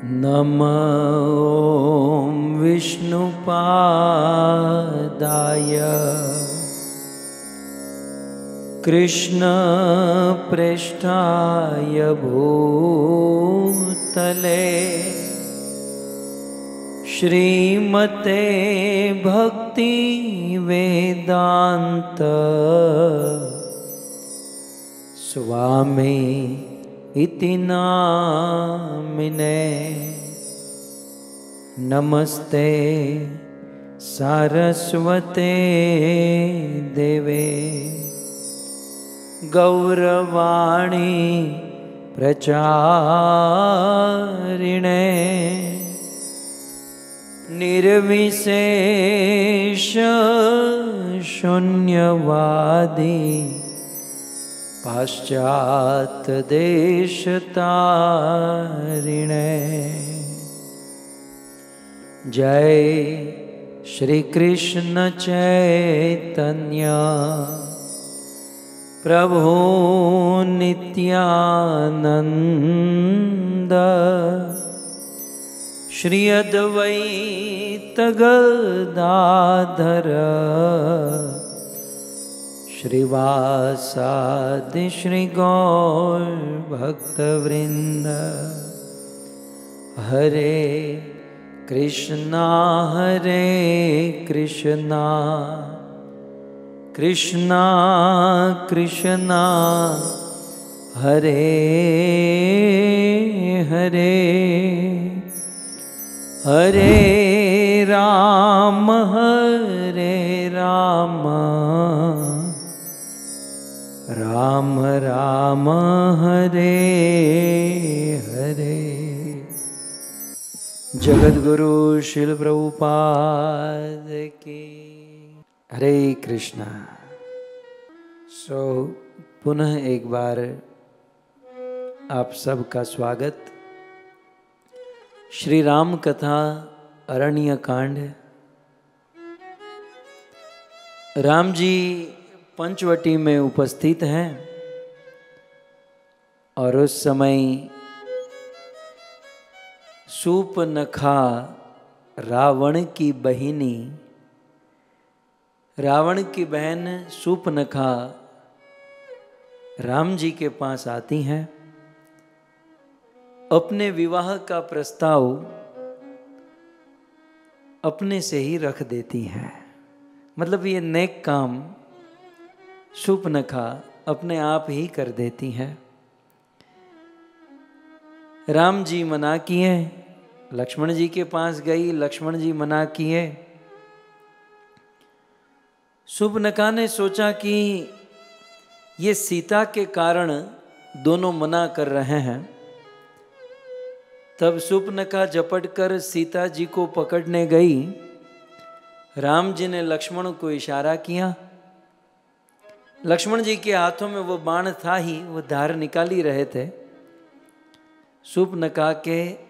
नमो विष्णुपादाय कृष्णप्रेष्ठाय भूतले श्रीमते भक्ति वेदांत स्वामी इति नामिने। नमस्ते सारस्वते देवे गौरवाणी प्रचारिणे निर्विशेष शून्यवादी पाश्चात देश तारिणे। जय श्री कृष्ण चैतन्य प्रभु नित्यानंद श्री अद्वैत गदाधर श्रीवासादि श्री गौर भक्तवृंद। हरे कृष्णा कृष्णा कृष्णा हरे हरे हरे राम राम राम हरे हरे। जगद्गुरु श्रील प्रभुपाद की हरे कृष्णा। पुनः एक बार आप सबका स्वागत। श्री राम कथा अरण्य कांड। राम जी पंचवटी में उपस्थित हैं और उस समय शूर्पणखा रावण की बहिनी, रावण की बहन शूर्पणखा राम जी के पास आती हैं। अपने विवाह का प्रस्ताव अपने से ही रख देती हैं। मतलब ये नेक काम शूर्पणखा अपने आप ही कर देती हैं। राम जी मना किए, लक्ष्मण जी के पास गई, लक्ष्मण जी मना किए। शूर्पणखा ने सोचा कि ये सीता के कारण दोनों मना कर रहे हैं। तब शूर्पणखा झपट कर सीता जी को पकड़ने गई। राम जी ने लक्ष्मण को इशारा किया। लक्ष्मण जी के हाथों में वो बाण था ही, वो धार निकाल ही रहे थे। शूर्पणखा के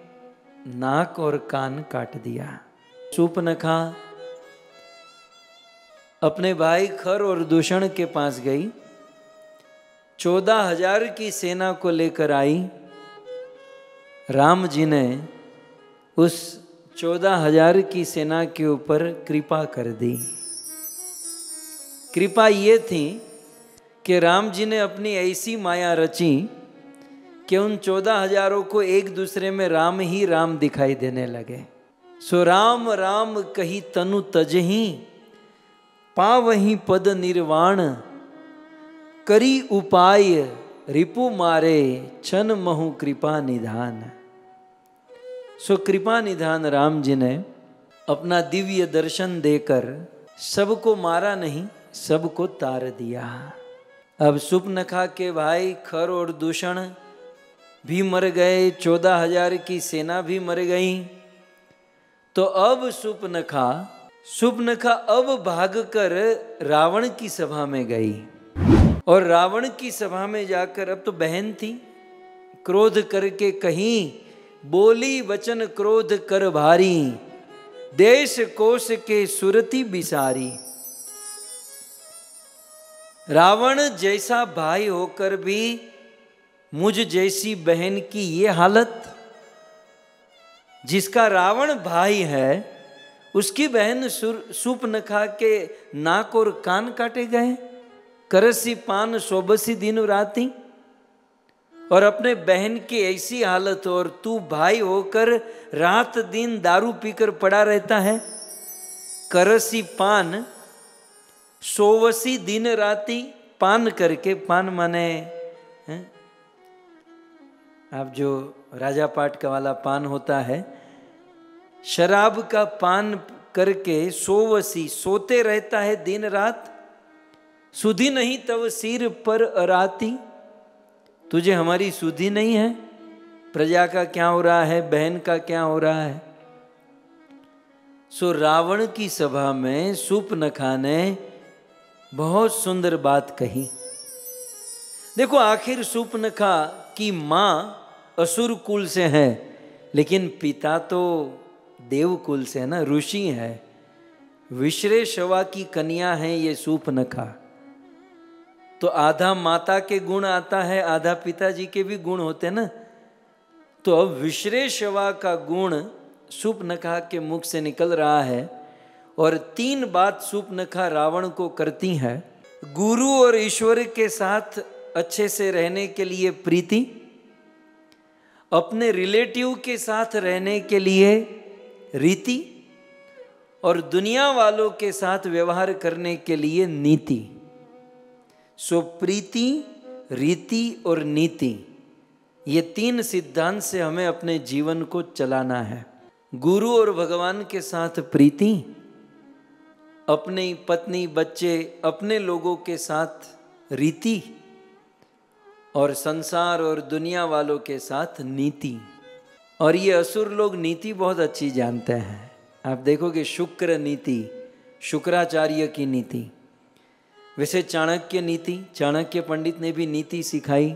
नाक और कान काट दिया। शूर्पणखा अपने भाई खर और दूषण के पास गई। 14,000 की सेना को लेकर आई। राम जी ने उस 14,000 की सेना के ऊपर कृपा कर दी। कृपा ये थी कि राम जी ने अपनी ऐसी माया रची कि उन 14,000 को एक दूसरे में राम ही राम दिखाई देने लगे। सो राम राम कही तनु तजही, पावही पद निर्वाण, करी उपाय रिपु मारे, छन महु कृपा निधान। सो कृपा निधान राम जी ने अपना दिव्य दर्शन देकर सबको मारा नहीं, सबको तार दिया। अब शूर्पणखा के भाई खर और दूषण भी मर गए, 14,000 की सेना भी मर गई। तो अब शूर्पणखा अब भागकर रावण की सभा में गई। और रावण की सभा में जाकर, अब तो बहन थी, क्रोध करके कहीं बोली वचन क्रोध कर भारी, देश कोश के सुरति बिसारी। रावण जैसा भाई होकर भी मुझ जैसी बहन की ये हालत। जिसका रावण भाई है उसकी बहन शूर्पणखा के नाक और कान काटे गए, करसी पान सोबसी दिन राती, और अपने बहन की ऐसी हालत, और तू भाई होकर रात दिन दारू पीकर पड़ा रहता है। करसी पान सोवसी दिन राती, पान करके, पान माने आप जो राजा पाट का वाला पान होता है, शराब का पान करके सोवसी सोते रहता है दिन रात। सुधी नहीं तब सिर पर अराती, तुझे हमारी सुधी नहीं है, प्रजा का क्या हो रहा है, बहन का क्या हो रहा है। सो रावण की सभा में शूर्पणखा ने बहुत सुंदर बात कही। देखो आखिर शूर्पणखा की माँ असुर कुल से है, लेकिन पिता तो देव कुल से है ना, ऋषि है। विश्रेशवा की कन्या है ये शूर्पणखा, तो आधा माता के गुण आता है, आधा पिताजी के भी गुण होते ना। तो अब विश्रेशवा का गुण शूर्पणखा के मुख से निकल रहा है, और 3 बात शूर्पणखा रावण को करती है। गुरु और ईश्वर के साथ अच्छे से रहने के लिए प्रीति, अपने रिलेटिव के साथ रहने के लिए रीति, और दुनिया वालों के साथ व्यवहार करने के लिए नीति। सो प्रीति, रीति और नीति, ये 3 सिद्धांत से हमें अपने जीवन को चलाना है। गुरु और भगवान के साथ प्रीति, अपनी पत्नी बच्चे अपने लोगों के साथ रीति, और संसार और दुनिया वालों के साथ नीति। और ये असुर लोग नीति बहुत अच्छी जानते हैं। आप देखोगे शुक्र नीति, शुक्राचार्य की नीति, वैसे चाणक्य नीति, चाणक्य पंडित ने भी नीति सिखाई,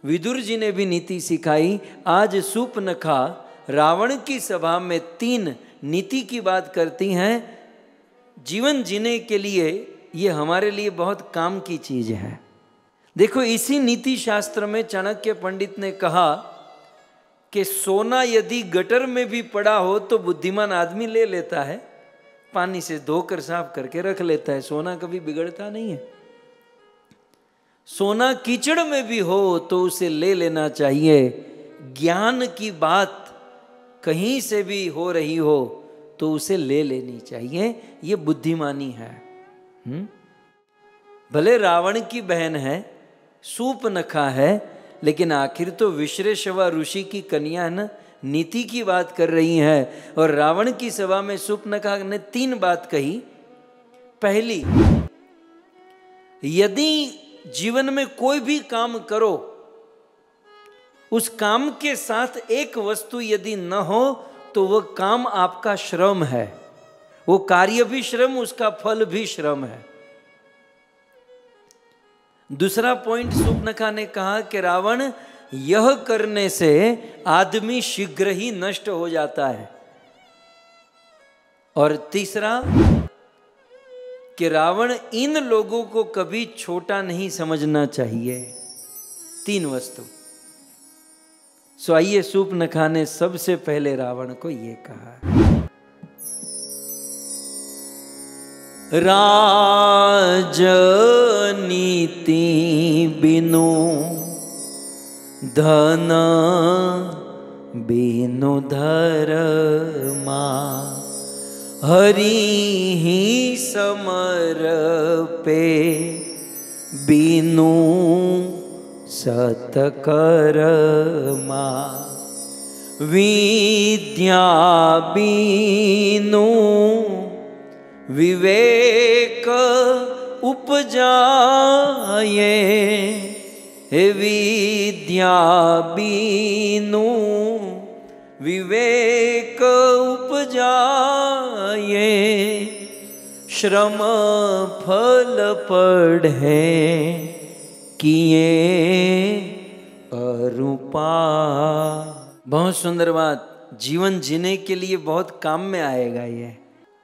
विदुर जी ने भी नीति सिखाई। आज शूर्पणखा रावण की सभा में 3 नीति की बात करती हैं। जीवन जीने के लिए ये हमारे लिए बहुत काम की चीज है। देखो इसी नीति शास्त्र में चाणक्य पंडित ने कहा कि सोना यदि गटर में भी पड़ा हो तो बुद्धिमान आदमी ले लेता है, पानी से धोकर साफ करके रख लेता है, सोना कभी बिगड़ता नहीं है। सोना कीचड़ में भी हो तो उसे ले लेना चाहिए। ज्ञान की बात कहीं से भी हो रही हो तो उसे ले लेनी चाहिए, ये बुद्धिमानी है। भले रावण की बहन है, शूर्पणखा है, लेकिन आखिर तो विश्रेशवा ऋषि की कन्या है ना, नीति की बात कर रही है। और रावण की सभा में शूर्पणखा ने 3 बात कही। पहली, यदि जीवन में कोई भी काम करो, उस काम के साथ एक वस्तु यदि न हो तो वह काम आपका श्रम है, वो कार्य भी श्रम, उसका फल भी श्रम है। दूसरा पॉइंट शूर्पणखा ने कहा कि रावण, यह करने से आदमी शीघ्र ही नष्ट हो जाता है। और तीसरा कि रावण इन लोगों को कभी छोटा नहीं समझना चाहिए। 3 वस्तु। सो आइए, शूर्पणखा ने सबसे पहले रावण को ये कहा, राजनीति बिनु धन बिनु धर्मा, हरि ही समर पे बिनु सतकर्मा, विद्या बिनु विवेक उपजाए, विद्या बिनु विवेक उपजाए, श्रम फल पढ़े किए अरूपा। बहुत सुंदर बात, जीवन जीने के लिए बहुत काम में आएगा ये।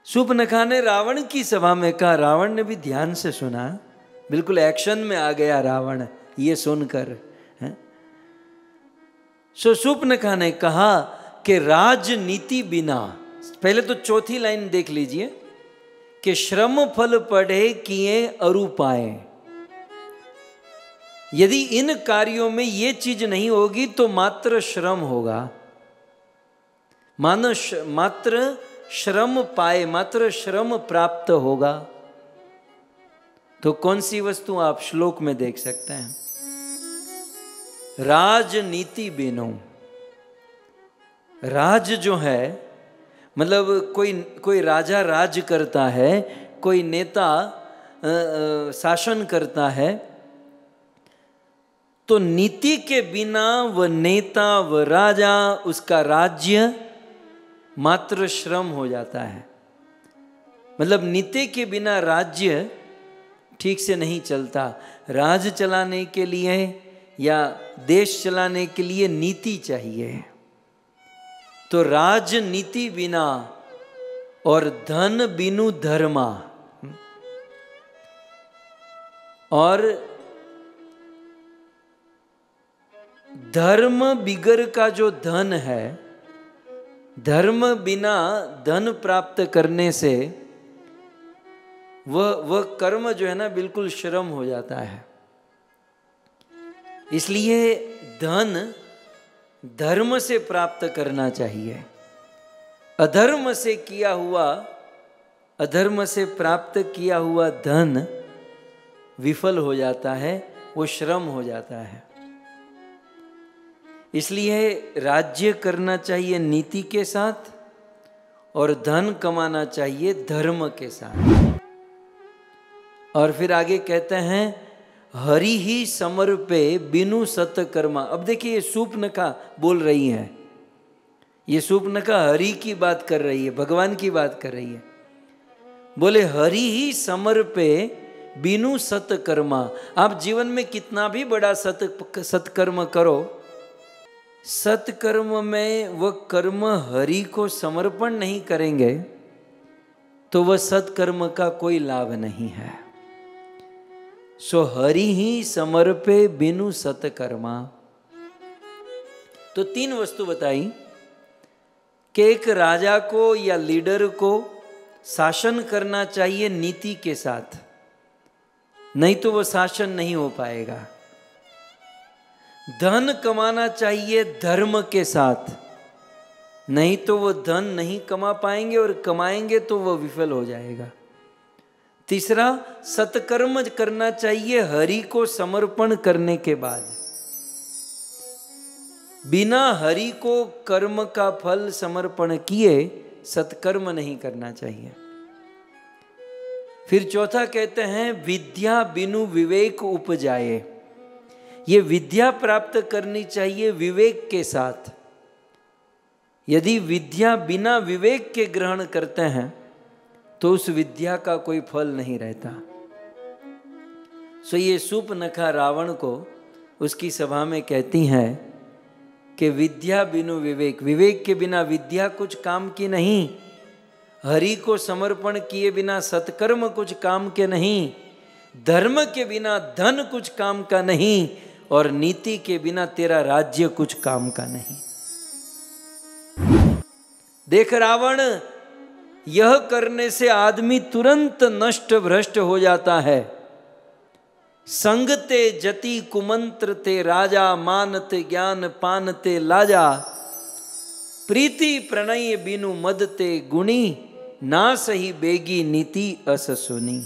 शूर्पणखा ने रावण की सभा में कहा, रावण ने भी ध्यान से सुना, बिल्कुल एक्शन में आ गया रावण ये सुनकर। शूर्पणखा ने कहा कि राजनीति बिना, पहले तो चौथी लाइन देख लीजिए कि श्रम फल पढ़े किए अरु पाए। यदि इन कार्यों में ये चीज नहीं होगी तो मात्र श्रम होगा, मात्र श्रम पाए, मात्र श्रम प्राप्त होगा। तो कौन सी वस्तु आप श्लोक में देख सकते हैं? राजनीति बिनो। राज जो है मतलब कोई राजा राज करता है, कोई नेता शासन करता है, तो नीति के बिना वह नेता व राजा, उसका राज्य मात्र श्रम हो जाता है। मतलब नीति के बिना राज्य ठीक से नहीं चलता। राज चलाने के लिए या देश चलाने के लिए नीति चाहिए। तो राजनीति बिना और धन बिनु धर्मा, और धर्म बिगर का जो धन है, धर्म बिना धन प्राप्त करने से वह कर्म जो है ना बिल्कुल श्रम हो जाता है। इसलिए धन धर्म से प्राप्त करना चाहिए। अधर्म से किया हुआ, अधर्म से प्राप्त किया हुआ धन विफल हो जाता है, वो श्रम हो जाता है। इसलिए राज्य करना चाहिए नीति के साथ और धन कमाना चाहिए धर्म के साथ। और फिर आगे कहते हैं हरि ही समर्पे बिनु सतकर्मा। अब देखिए ये सूर्पनखा बोल रही है, ये सूर्पनखा हरि की बात कर रही है, भगवान की बात कर रही है। बोले हरि ही समर्पे बिनु सतकर्मा। आप जीवन में कितना भी बड़ा सत्कर्म करो, सत्कर्म में वह कर्म हरि को समर्पण नहीं करेंगे तो वह सत्कर्म का कोई लाभ नहीं है। सो हरि ही समर्पे बिनु सतकर्मा। तो तीन वस्तु बताई कि एक राजा को या लीडर को शासन करना चाहिए नीति के साथ, नहीं तो वह शासन नहीं हो पाएगा। धन कमाना चाहिए धर्म के साथ, नहीं तो वह धन नहीं कमा पाएंगे, और कमाएंगे तो वह विफल हो जाएगा। तीसरा, सत्कर्म करना चाहिए हरि को समर्पण करने के बाद। बिना हरि को कर्म का फल समर्पण किए सत्कर्म नहीं करना चाहिए। फिर चौथा कहते हैं विद्या बिनु विवेक उपजाए। ये विद्या प्राप्त करनी चाहिए विवेक के साथ। यदि विद्या बिना विवेक के ग्रहण करते हैं तो उस विद्या का कोई फल नहीं रहता। सो ये सूर्पनखा रावण को उसकी सभा में कहती हैं कि विद्या बिनु विवेक, विवेक के बिना विद्या कुछ काम की नहीं, हरि को समर्पण किए बिना सत्कर्म कुछ काम के नहीं, धर्म के बिना धन कुछ काम का नहीं, और नीति के बिना तेरा राज्य कुछ काम का नहीं। देख रावण, यह करने से आदमी तुरंत नष्ट भ्रष्ट हो जाता है। संगते जति कुमंत्र ते राजा, मानते ज्ञान पानते लाजा, प्रीति प्रणय बिनु मदते गुणी, ना सही बेगी नीति अस सुनी।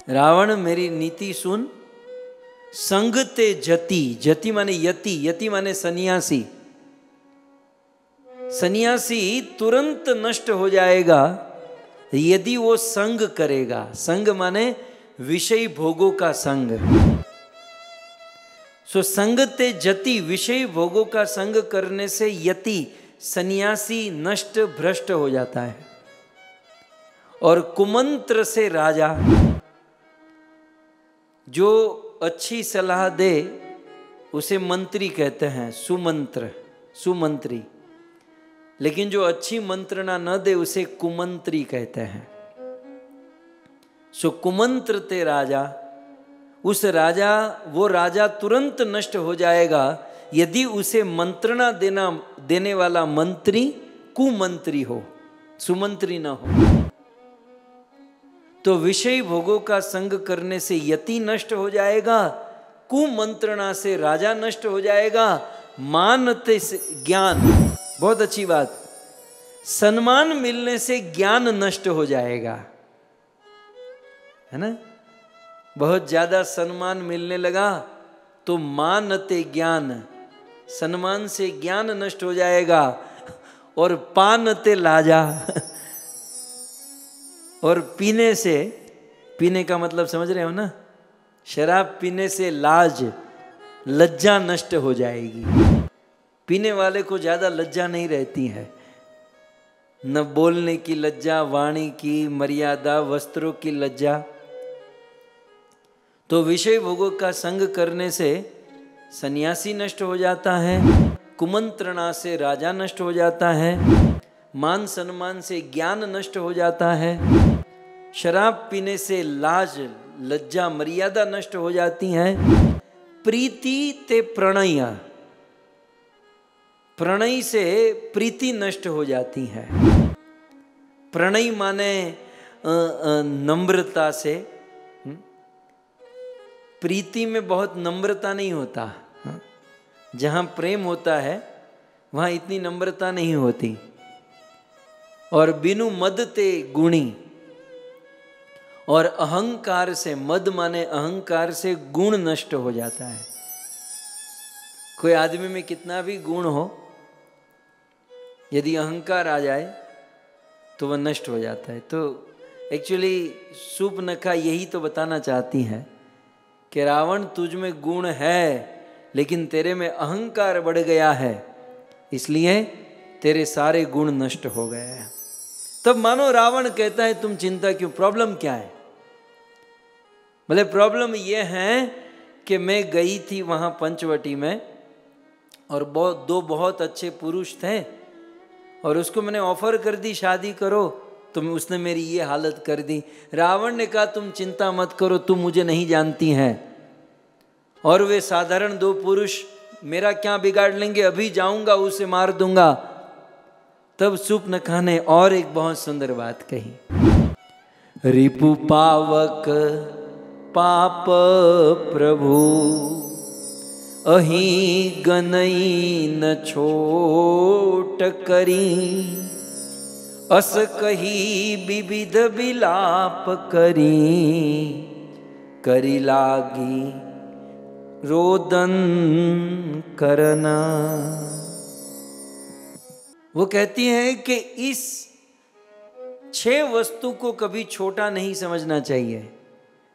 रावण मेरी नीति सुन। संगते जति, जति माने यति, यति माने सन्यासी। सन्यासी तुरंत नष्ट हो जाएगा यदि वो संग करेगा। संग माने विषय भोगों का संग। सो संगते जति, विषय भोगों का संग करने से यति सन्यासी नष्ट भ्रष्ट हो जाता है। और कुमंत्र से राजा, जो अच्छी सलाह दे उसे मंत्री कहते हैं, सुमंत्र, सुमंत्री। लेकिन जो अच्छी मंत्रणा न दे उसे कुमंत्री कहते हैं। सो कुमंत्र ते राजा, उस राजा, वो राजा तुरंत नष्ट हो जाएगा यदि उसे मंत्रणा देने वाला मंत्री कुमंत्री हो, सुमंत्री ना हो। तो विषय भोगों का संग करने से यति नष्ट हो जाएगा, कुमंत्रणा से राजा नष्ट हो जाएगा, मानते से ज्ञान, बहुत अच्छी बात, सम्मान मिलने से ज्ञान नष्ट हो जाएगा, है ना। बहुत ज्यादा सम्मान मिलने लगा तो मानते ज्ञान, सम्मान से ज्ञान नष्ट हो जाएगा, और पानते लाजा और पीने से, पीने का मतलब समझ रहे हो ना, शराब पीने से लाज, लज्जा नष्ट हो जाएगी। पीने वाले को ज्यादा लज्जा नहीं रहती है, न बोलने की लज्जा, वाणी की मर्यादा, वस्त्रों की लज्जा। तो विषय भोगों का संग करने से सन्यासी नष्ट हो जाता है, कुमंत्रणा से राजा नष्ट हो जाता है, मान सम्मान से ज्ञान नष्ट हो जाता है, शराब पीने से लाज, लज्जा, मर्यादा नष्ट हो जाती है। प्रीति ते प्रणय, प्रणय से प्रीति नष्ट हो जाती है। प्रणय माने नम्रता से, प्रीति में बहुत नम्रता नहीं होता, जहाँ प्रेम होता है वहाँ इतनी नम्रता नहीं होती। और बिनु मद ते गुणी, और अहंकार से, मद माने अहंकार से गुण नष्ट हो जाता है। कोई आदमी में कितना भी गुण हो, यदि अहंकार आ जाए तो वह नष्ट हो जाता है। तो एक्चुअली सूर्पनखा यही तो बताना चाहती है कि रावण तुझ में गुण है लेकिन तेरे में अहंकार बढ़ गया है, इसलिए तेरे सारे गुण नष्ट हो गए हैं। तब मानो रावण कहता है तुम चिंता क्यों, प्रॉब्लम क्या है? बोले प्रॉब्लम यह है कि मैं गई थी वहां पंचवटी में और दो बहुत अच्छे पुरुष थे और उसको मैंने ऑफर कर दी शादी करो, तो उसने मेरी ये हालत कर दी। रावण ने कहा तुम चिंता मत करो, तुम मुझे नहीं जानती हैं, और वे साधारण दो पुरुष मेरा क्या बिगाड़ लेंगे, अभी जाऊंगा उसे मार दूंगा। तब सूर्पनखा ने और एक बहुत सुंदर बात कही, रिपु पावक पाप प्रभु अही गनई न छोट करी, अस कही विविध विलाप करी, करी लागी रोदन करना। वो कहती है कि इस 6 वस्तु को कभी छोटा नहीं समझना चाहिए।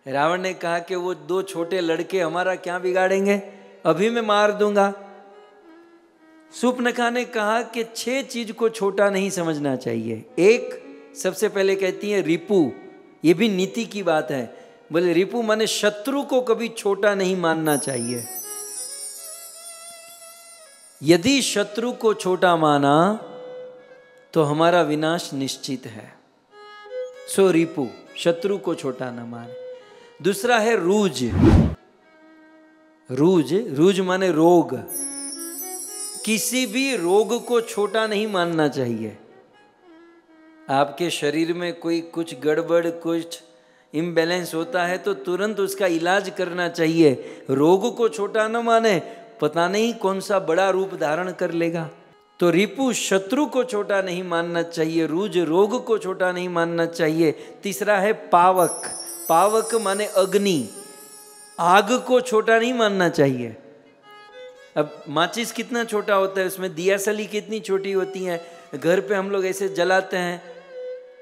रावण ने कहा कि वो 2 छोटे लड़के हमारा क्या बिगाड़ेंगे, अभी मैं मार दूंगा। सूर्पनखा ने कहा कि 6 चीज को छोटा नहीं समझना चाहिए। एक, सबसे पहले कहती है रिपु, ये भी नीति की बात है। बोले रिपु माने शत्रु को कभी छोटा नहीं मानना चाहिए। यदि शत्रु को छोटा माना तो हमारा विनाश निश्चित है। सो रिपु, शत्रु को छोटा न माने। दूसरा है रूज, रूज, रूज माने रोग, किसी भी रोग को छोटा नहीं मानना चाहिए। आपके शरीर में कोई कुछ गड़बड़, कुछ इम्बैलेंस होता है तो तुरंत उसका इलाज करना चाहिए। रोग को छोटा न माने, पता नहीं कौन सा बड़ा रूप धारण कर लेगा। तो रिपु शत्रु को छोटा नहीं मानना चाहिए, रूज रोग को छोटा नहीं मानना चाहिए। तीसरा है पावक, पावक माने अग्नि, आग को छोटा नहीं मानना चाहिए। अब माचिस कितना छोटा होता है, उसमें दियासली कितनी छोटी होती है, घर पे हम लोग ऐसे जलाते हैं,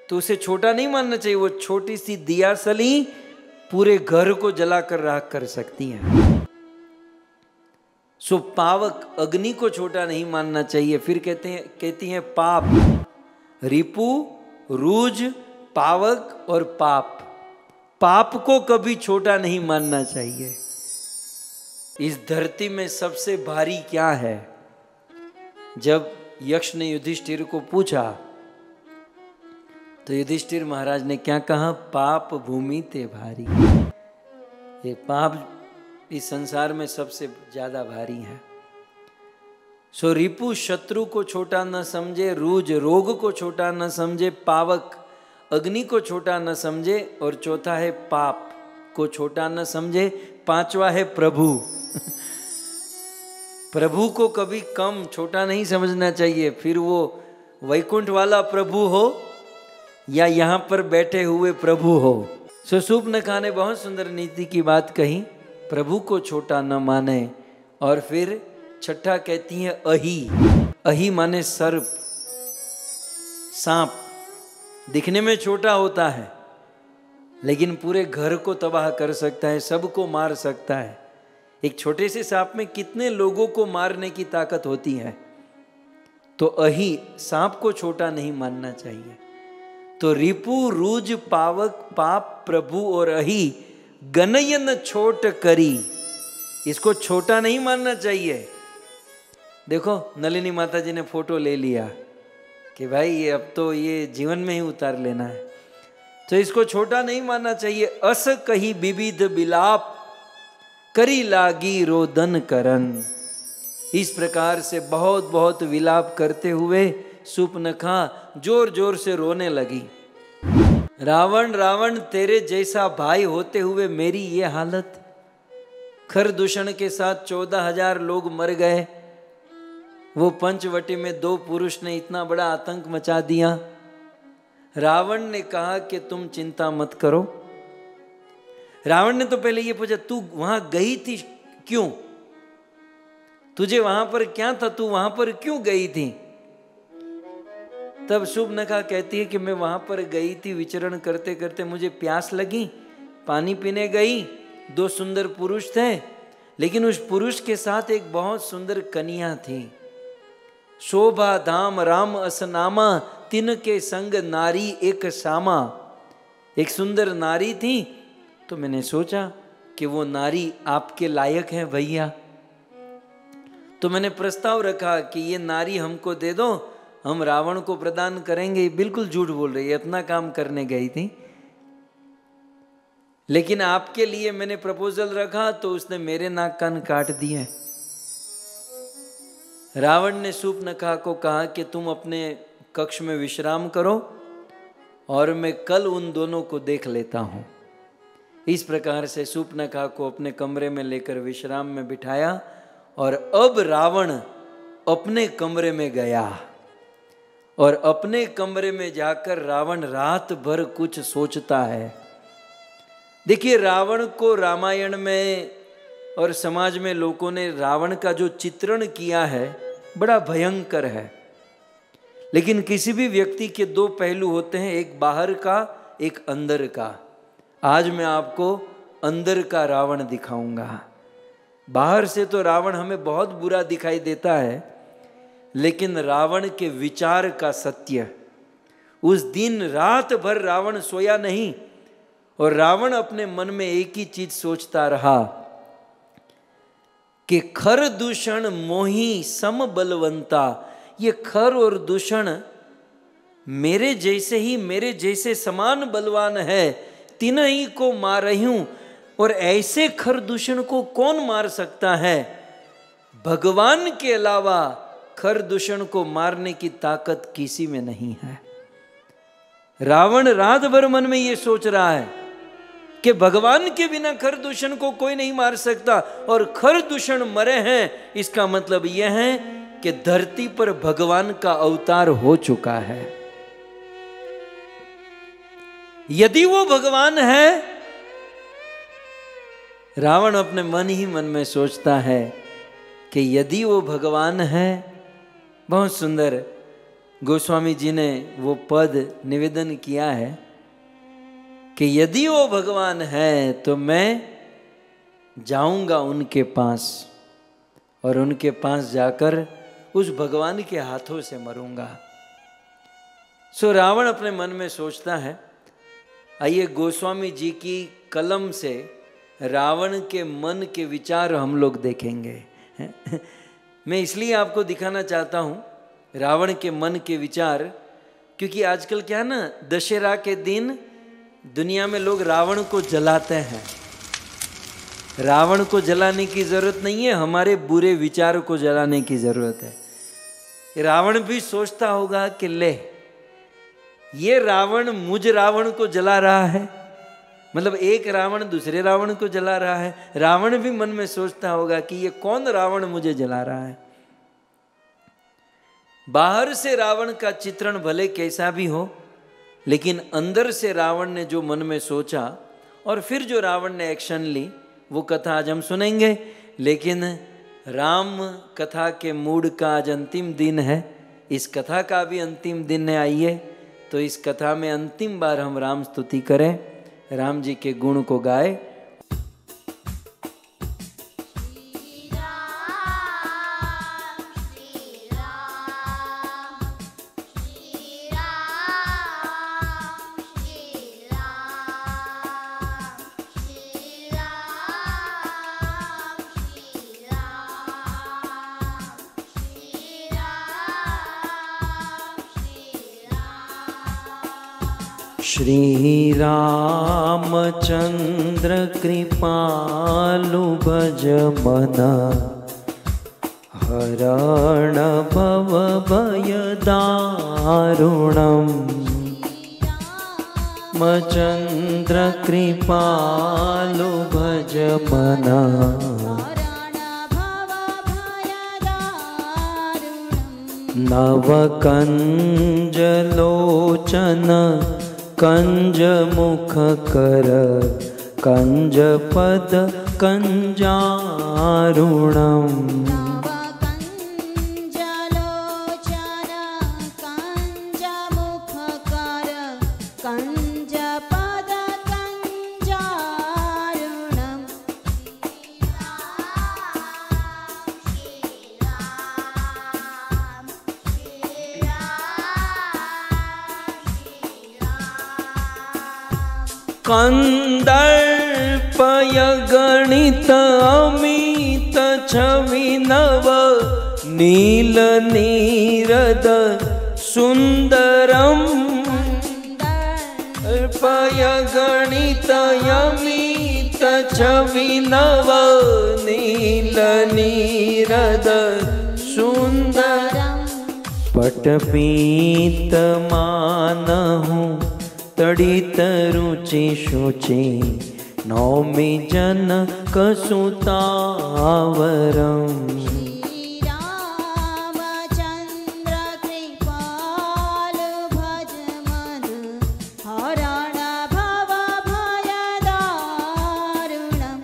तो उसे छोटा नहीं मानना चाहिए। वो छोटी सी दियासली पूरे घर को जला कर राख कर सकती है। सो पावक, अग्नि को छोटा नहीं मानना चाहिए। फिर कहती हैं पाप, रिपु, रूज, पावक और पाप। पाप को कभी छोटा नहीं मानना चाहिए। इस धरती में सबसे भारी क्या है? जब यक्ष ने युधिष्ठिर को पूछा तो युधिष्ठिर महाराज ने क्या कहा? पाप भूमि ते भारी। ये पाप इस संसार में सबसे ज्यादा भारी है। सो रिपु शत्रु को छोटा न समझे, रूज रोग को छोटा न समझे, पावक अग्नि को छोटा न समझे, और चौथा है पाप को छोटा न समझे, पांचवा है प्रभु। प्रभु को कभी कम छोटा नहीं समझना चाहिए, फिर वो वैकुंठ वाला प्रभु हो या यहाँ पर बैठे हुए प्रभु हो। सो शूर्पणखा ने बहुत सुंदर नीति की बात कही, प्रभु को छोटा न माने। और फिर छठा कहती है अही। अही माने सर्प, सांप। दिखने में छोटा होता है लेकिन पूरे घर को तबाह कर सकता है, सबको मार सकता है। एक छोटे से सांप में कितने लोगों को मारने की ताकत होती है। तो अही, सांप को छोटा नहीं मानना चाहिए। तो रिपु रूज पावक पाप प्रभु और अही गनयन छोट करी, इसको छोटा नहीं मानना चाहिए। देखो नलिनी माता जी ने फोटो ले लिया कि भाई ये अब तो ये जीवन में ही उतार लेना है, तो इसको छोटा नहीं मानना चाहिए। अस कही विविध बिलाप करी लागी रोदन करन। इस प्रकार से बहुत बहुत विलाप करते हुए शूर्पणखा जोर जोर से रोने लगी। रावण रावण तेरे जैसा भाई होते हुए मेरी ये हालत। खरदूषण के साथ 14,000 लोग मर गए। वो पंचवटी में 2 पुरुष ने इतना बड़ा आतंक मचा दिया। रावण ने कहा कि तुम चिंता मत करो। रावण ने तो पहले ये पूछा, तू वहां गई थी क्यों? तुझे वहां पर क्या था, तू वहां पर क्यों गई थी? तब शूर्पणखा कहती है कि मैं वहां पर गई थी, विचरण करते करते मुझे प्यास लगी, पानी पीने गई। 2 सुंदर पुरुष थे, लेकिन उस पुरुष के साथ एक बहुत सुंदर कन्या थी। शोभा धाम राम असनामा, तिनके संग नारी एक सामा। एक सुंदर नारी थी, तो मैंने सोचा कि वो नारी आपके लायक है भैया। तो मैंने प्रस्ताव रखा कि ये नारी हमको दे दो, हम रावण को प्रदान करेंगे। बिल्कुल झूठ बोल रही है, अपना काम करने गई थी। लेकिन आपके लिए मैंने प्रपोजल रखा तो उसने मेरे नाक कान काट दिए। रावण ने शूर्पणखा को कहा कि तुम अपने कक्ष में विश्राम करो और मैं कल उन दोनों को देख लेता हूं। इस प्रकार से शूर्पणखा को अपने कमरे में लेकर विश्राम में बिठाया और अब रावण अपने कमरे में गया और अपने कमरे में जाकर रावण रात भर कुछ सोचता है। देखिए, रावण को रामायण में और समाज में लोगों ने रावण का जो चित्रण किया है बड़ा भयंकर है। लेकिन किसी भी व्यक्ति के 2 पहलू होते हैं, एक बाहर का, एक अंदर का। आज मैं आपको अंदर का रावण दिखाऊंगा। बाहर से तो रावण हमें बहुत बुरा दिखाई देता है, लेकिन रावण के विचार का सत्य। उस दिन रात भर रावण सोया नहीं और रावण अपने मन में एक ही चीज सोचता रहा कि खर दूषण मोही सम बलवंता। ये खर और दूषण मेरे जैसे ही, मेरे जैसे समान बलवान है, तीनों को मार रही हूं। और ऐसे खर दूषण को कौन मार सकता है? भगवान के अलावा खर दूषण को मारने की ताकत किसी में नहीं है। रावण रात भर मन में ये सोच रहा है कि भगवान के बिना खर दूषण को कोई नहीं मार सकता, और खर दूषण मरे हैं, इसका मतलब यह है कि धरती पर भगवान का अवतार हो चुका है। यदि वो भगवान है, रावण अपने मन ही मन में सोचता है कि यदि वो भगवान है। बहुत सुंदर गोस्वामी जी ने वो पद निवेदन किया है कि यदि वो भगवान है तो मैं जाऊंगा उनके पास और उनके पास जाकर उस भगवान के हाथों से मरूंगा। सो रावण अपने मन में सोचता है। आइए गोस्वामी जी की कलम से रावण के मन के विचार हम लोग देखेंगे। मैं इसलिए आपको दिखाना चाहता हूँ रावण के मन के विचार, क्योंकि आजकल क्या है ना, दशहरा के दिन दुनिया में लोग रावण को जलाते हैं। रावण को जलाने की जरूरत नहीं है, हमारे बुरे विचार को जलाने की जरूरत है। रावण भी सोचता होगा कि ले, ये रावण मुझ रावण को जला रहा है, मतलब एक रावण दूसरे रावण को जला रहा है। रावण भी मन में सोचता होगा कि ये कौन रावण मुझे जला रहा है। बाहर से रावण का चित्रण भले कैसा भी हो, लेकिन अंदर से रावण ने जो मन में सोचा और फिर जो रावण ने एक्शन ली, वो कथा आज हम सुनेंगे। लेकिन राम कथा के मूड का आज अंतिम दिन है, इस कथा का भी अंतिम दिन है। आइए तो इस कथा में अंतिम बार हम राम स्तुति करें, राम जी के गुण को गाए। श्री रामचंद्र कृपालु भज मन, हरण भव भय दारुणम्। रामचंद्र कृपालु भज मन, नव कंज लोचन कंज मुख कर, कंज पद कंजारुणम्। कंज लोचन कंज मुख कर, कंज पद कंजारुणम्। कंदर्पय गणित अमित छवि नव, नील नीरद सुंदरम। कंदर्पय गणित अमित छवि नव, नील नीरद सुंदरम। पटपीत मानहु तड़ित रुचि शुचि, नौमि जनक सुतावरम्। रामचंद्र कृपालु भज मन, हरण भव भय दारुणम्।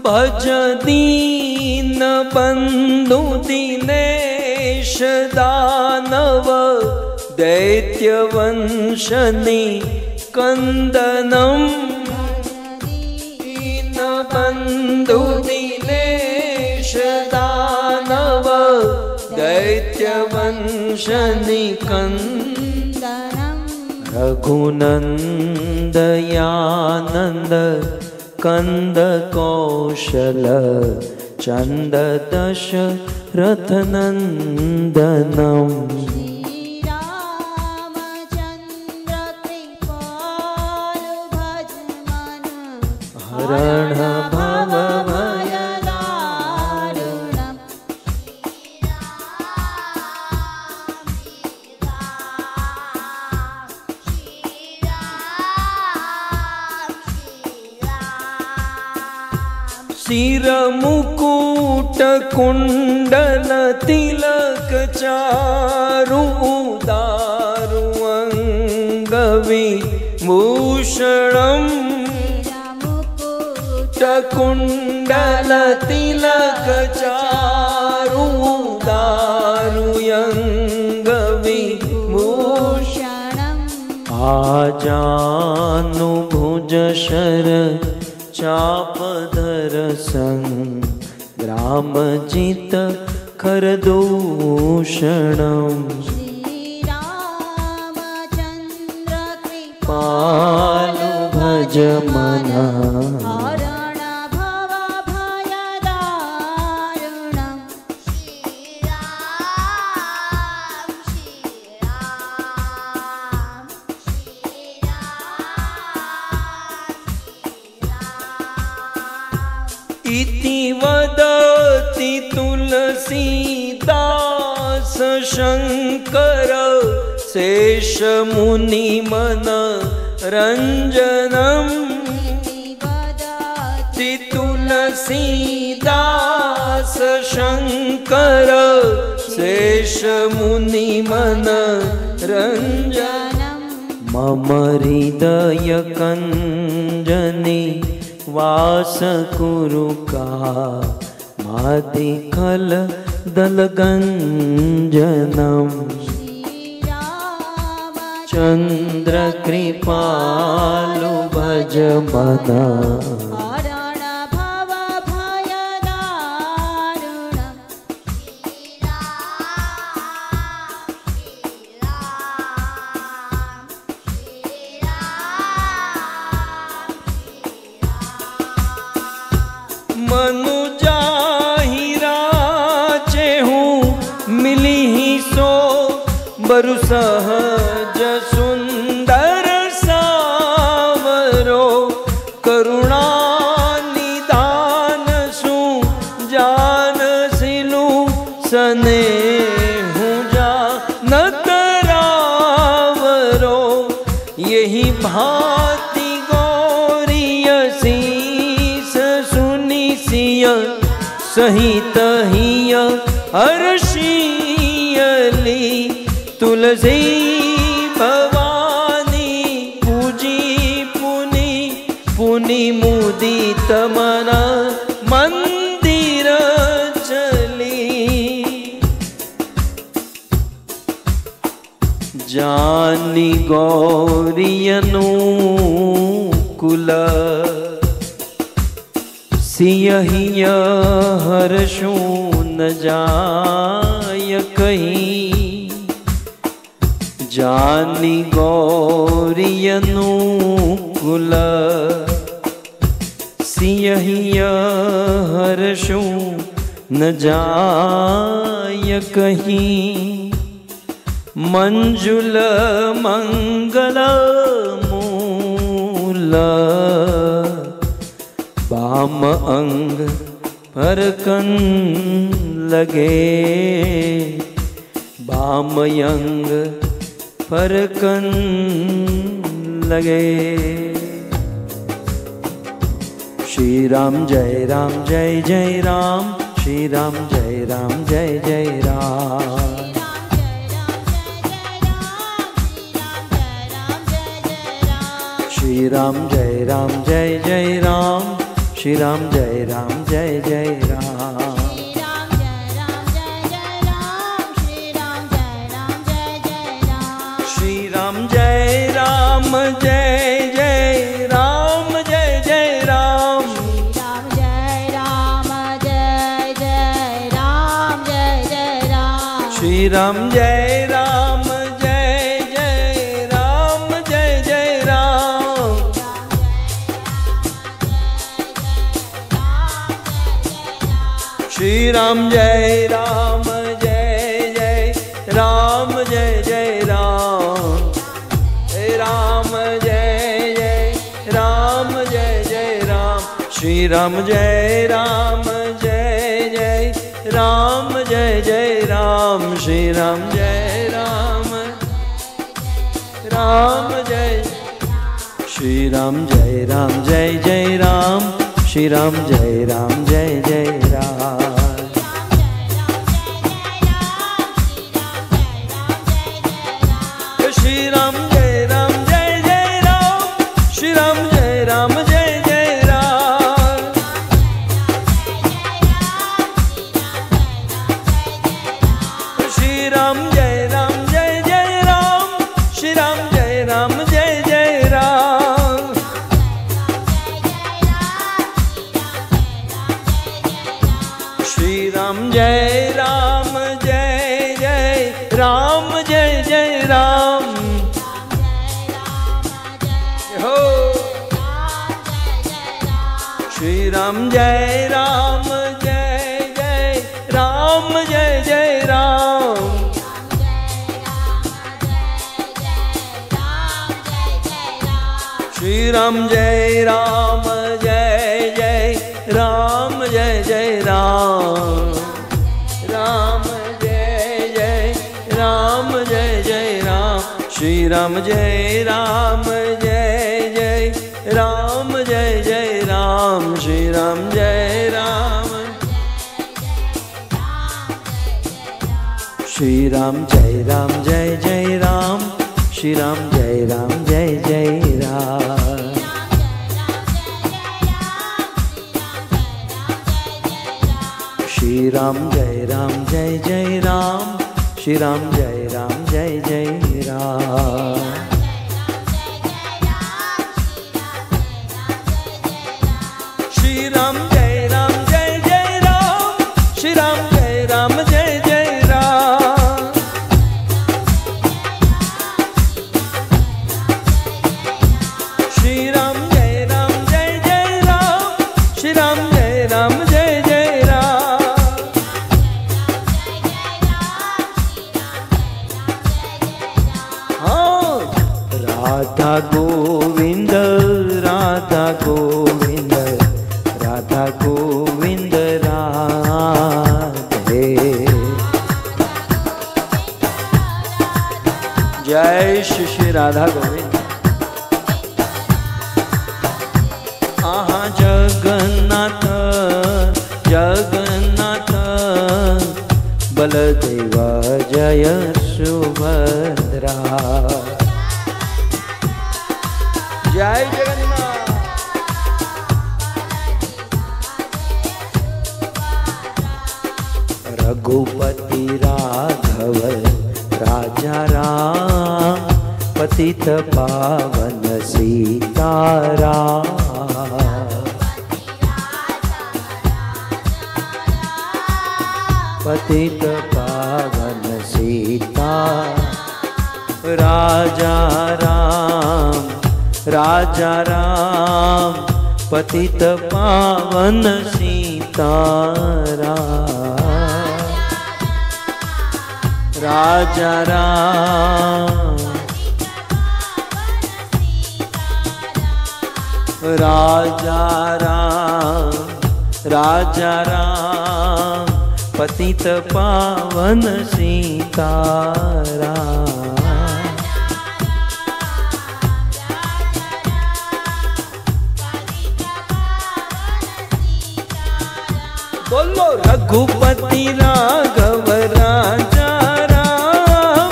भज दीन बंधु दिनेश दानव, दैत्य वंशनि कंदनम्। दीन बंधु दिनेश दानव, दैत्य वंशनि कंदनम्। रघुनंदयानंद कंद कौशल, चंद दशरथ नंदनम्। रामचंद्र कृपालु भज मन, हरण भव भय दारुणम्। सिर मुकुट कुंडल तिलक चारु, दारु अंग विभूषणम्। मुकुट कुंडल तिलक चारु, दारु अंग विभूषणम्। आजानु भुज शर चाप दरसन, ग्राम जित खरदूषणम्। रामचंद्र कृपालु भज मन, हरण भव भय दारुणम्। तुलसीदास शंकर शेष मुनि मन रंजनम वदति तुलसीदास शंकर शेष मुनि मन रंजनम मम हृदय कंजने वास कुरु का मादि खल दलगंजनम चंद्र कृपालु भज मना हरण भव भय दारुणम् मनुजा ही राचे हूँ मिली ही सो बरु सहज सुंदर सावरो करुणा निदान सु जान सिलू सने हूँ जा न तरावरो यही भांति गौरीय शीस सुनी सिय सहित हिय हर्षियली तुलसी भवानी पूजी पुनि पुनि मुदित मन मंदिर चली जानी गौरियनु कुल सियहिय हर्षु न जाय कहीं जानी गौरियनु कुल सियहिय हर्षु न जाय कहीं मंजुल मंगल मूल बाम अंग पर कन लगे बाम अंग पर कन लगे श्री राम जय राम श्री राम जय जय राम श्री राम जय राम श्री राम जय जय राम श्री राम जय राम जय जय राम श्री राम जय राम जय जय राम श्री राम जय राम जय जय राम राम जय राम श्री राम जय राम जय राम श्री राम जय राम जय श्री राम जय राम श्री राम जय जय राम श्री राम जय राम श्री राम जय जय राम श्री राम जय राम श्री राम जय जय राम श्री राम जय जय राम हो श्री राम जय जय राम श्री राम जय जय राम राम जय राम जय जय राम जय जय राम श्री राम जय राम श्री राम जय जय राम श्री राम जय जय राम श्री राम जय जय राम श्री राम जय जय राम श्री राम जय जय राम श्री राम जय जय राम श्री राम जय जय राम श्री राम जय जय राम राधा गोविंद राधा गोविंद राधा गोविंद राधे जय श्री राधा गोविंद आहा जगन्नाथ जगन्नाथ बलदेव जय सुभद्रा जय जगन्नाथ रघुपति राघव राजा राम पतित पावन सीताराम पतित पावन सीता राजा राम पतित पावन सीताराम राजा राम राजा राम पतित पावन सीताराम बोलो रघुपति राघव राजा राम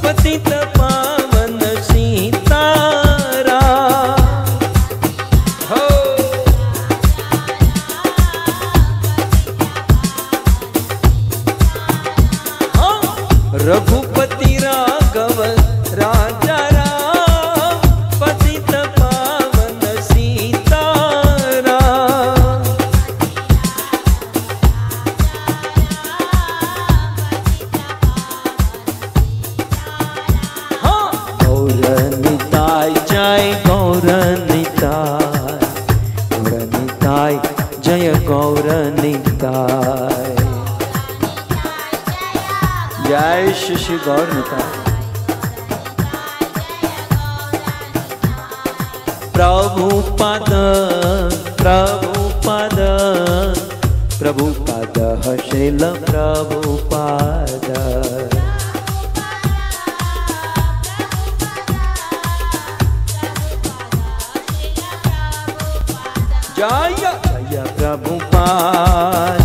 पतित पावन सीताराम हो रघुपति राघव राजा राम पतित पावन सीताराम गौरनिताय जय गौरनिताय गौरनिताय जय गौरनिताय जय श्री गौरनिताय प्रभुपद प्रभुपद प्रभुपद श्रील प्रभुपद जय जय प्रभुपाद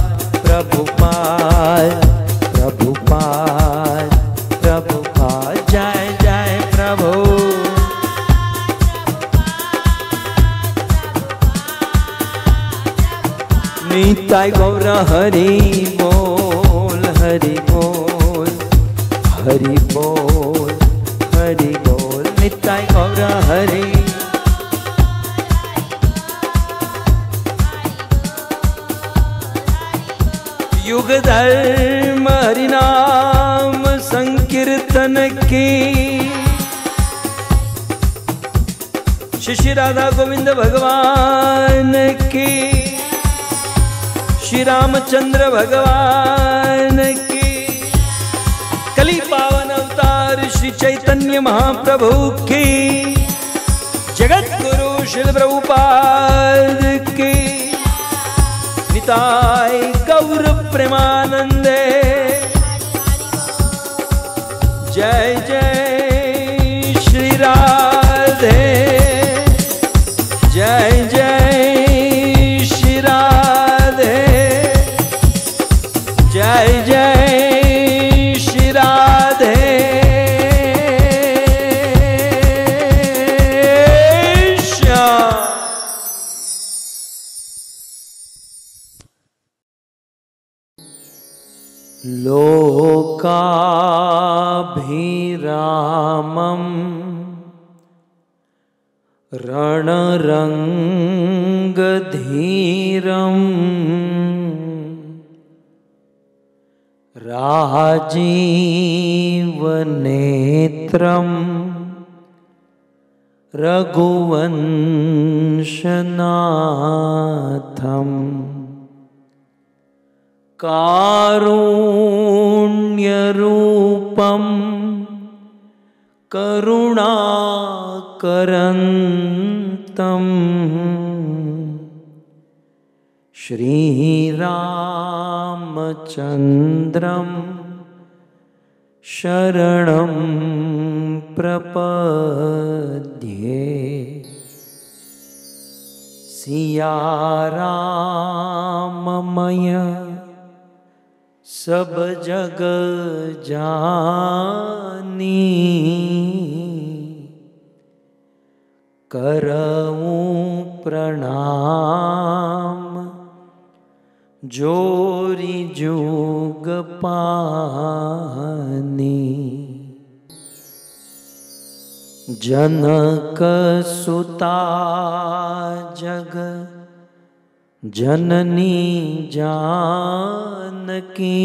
प्रभुपाद प्रभुपाद प्रभुपाद जय जय प्रभु निताय गौर हरि बोल हरि बोल हरि बोल हरि बोल निताय गौर हरि युग धर्म हरिनाम संकीर्तन की श्री राधा गोविंद भगवान की श्री रामचंद्र भगवान की कली पावन अवतार श्री चैतन्य महाप्रभु की जगत गुरु श्री प्रभुपाद की निताय गौर प्रेमानंदे जय जय राधे, जय जय श्री राधे, जय जय श्री राधे, लोकाभिरामम् रणरङ्गधीरम् राजीवनेत्रं रघुवंशनाथम् कारुण्यरूपं करुणाकरन्तं श्रीरामचन्द्रं शरणं प्रपद्ये। सिया राममय सब जग जानी, करऊं प्रणाम जोरी जुग पानी। जनक सुता जग जननी जानकी,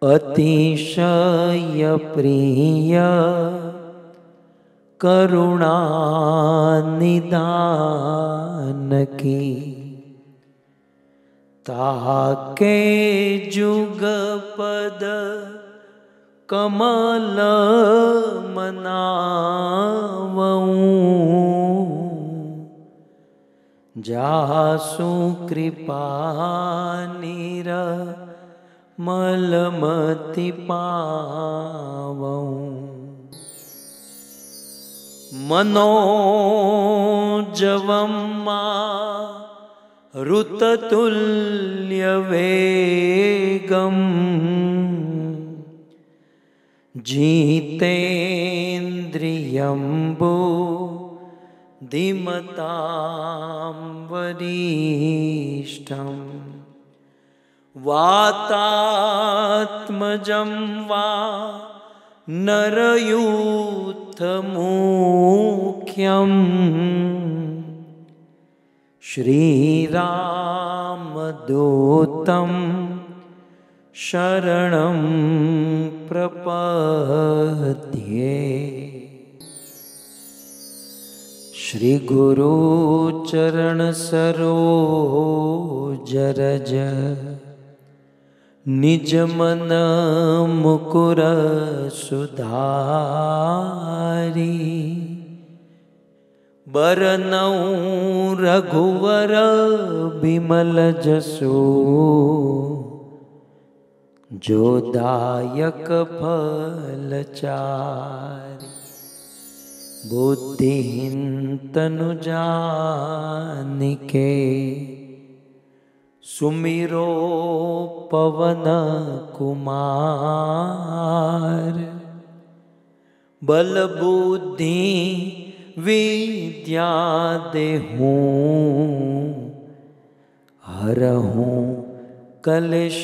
अतिशय प्रिय करुणा निदान की। ताके जुगपद कमल मनावऊं, जासु कृपा निर्मलमति पावऊं। मनोजवं मारुततुल्यवेगम्, जितेन्द्रियं बुद्धिमतां वरिष्ठम्। वातात्मजं वा नरयूथमुख्यम्, श्रीरामदूतं शरणं प्रपद्ये। श्री गुरु चरण सरोज रज, निज मन मुकुर सुधारी। बरनऊं रघुवर बिमल जसु, जो दायक फलचारि। बुद्धिहीन तनु जानिके, सुमिरो पवन कुमार। बल बुद्धि विद्या देहूं, हरहूं कलेश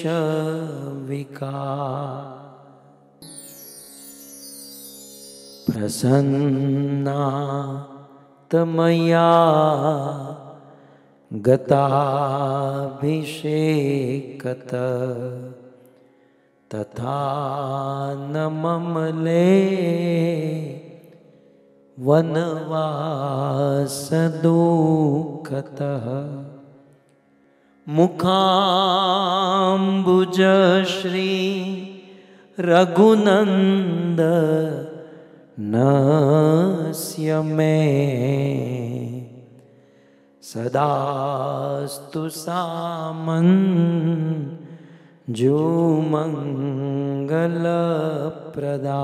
विकार। प्रसन्ना तमया गताभिषेकत, तथा न ममले वनवास दुःखतः। मुखाम्बुज श्री रघुनंद नस्य मे, सदास्तु सामं जो मंगल प्रदा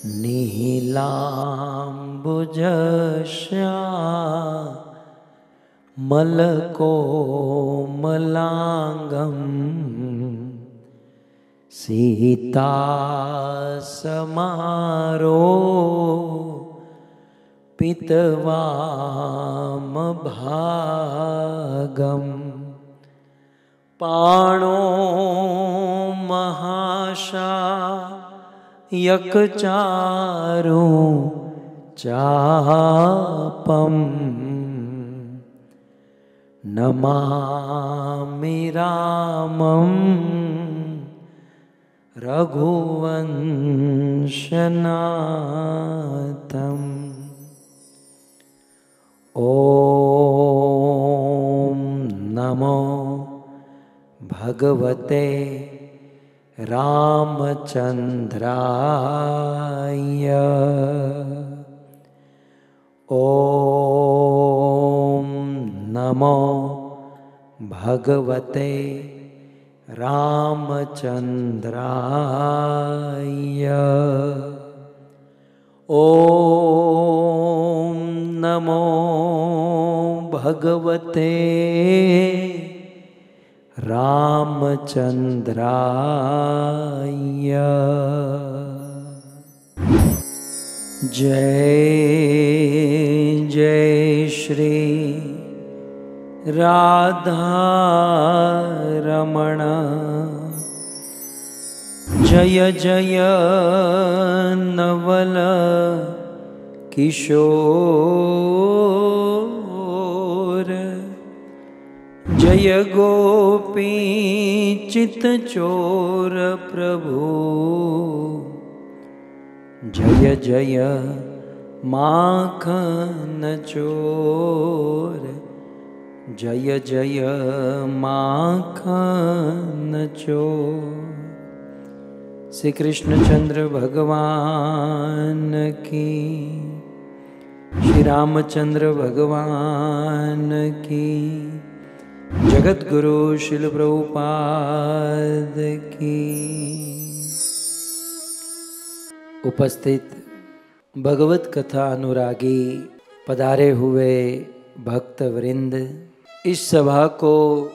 नीलाम्बुजश्यामलकोमलाङ्गं सीता समारोपितवामभागम् पाणो महाशायकचारु चापम नमामि रामं रघुवंशनाथम्। ॐ नमो भगवते रामचंद्राय। ॐ नमो भगवते रामचंद्राय। ॐ नमो भगवते रामचंद्राय। जय जय श्री राधा रमण। जय जय नवल किशोर। जय गोपी चित चोर प्रभु। जय जय माखन चोर। जय जय माखन चोर। श्री कृष्णचंद्र भगवान की, श्री रामचंद्र भगवान की, जगत गुरु शिल प्रभुपाद की। उपस्थित भगवत कथा अनुरागी पधारे हुए भक्त वृंद, इस सभा को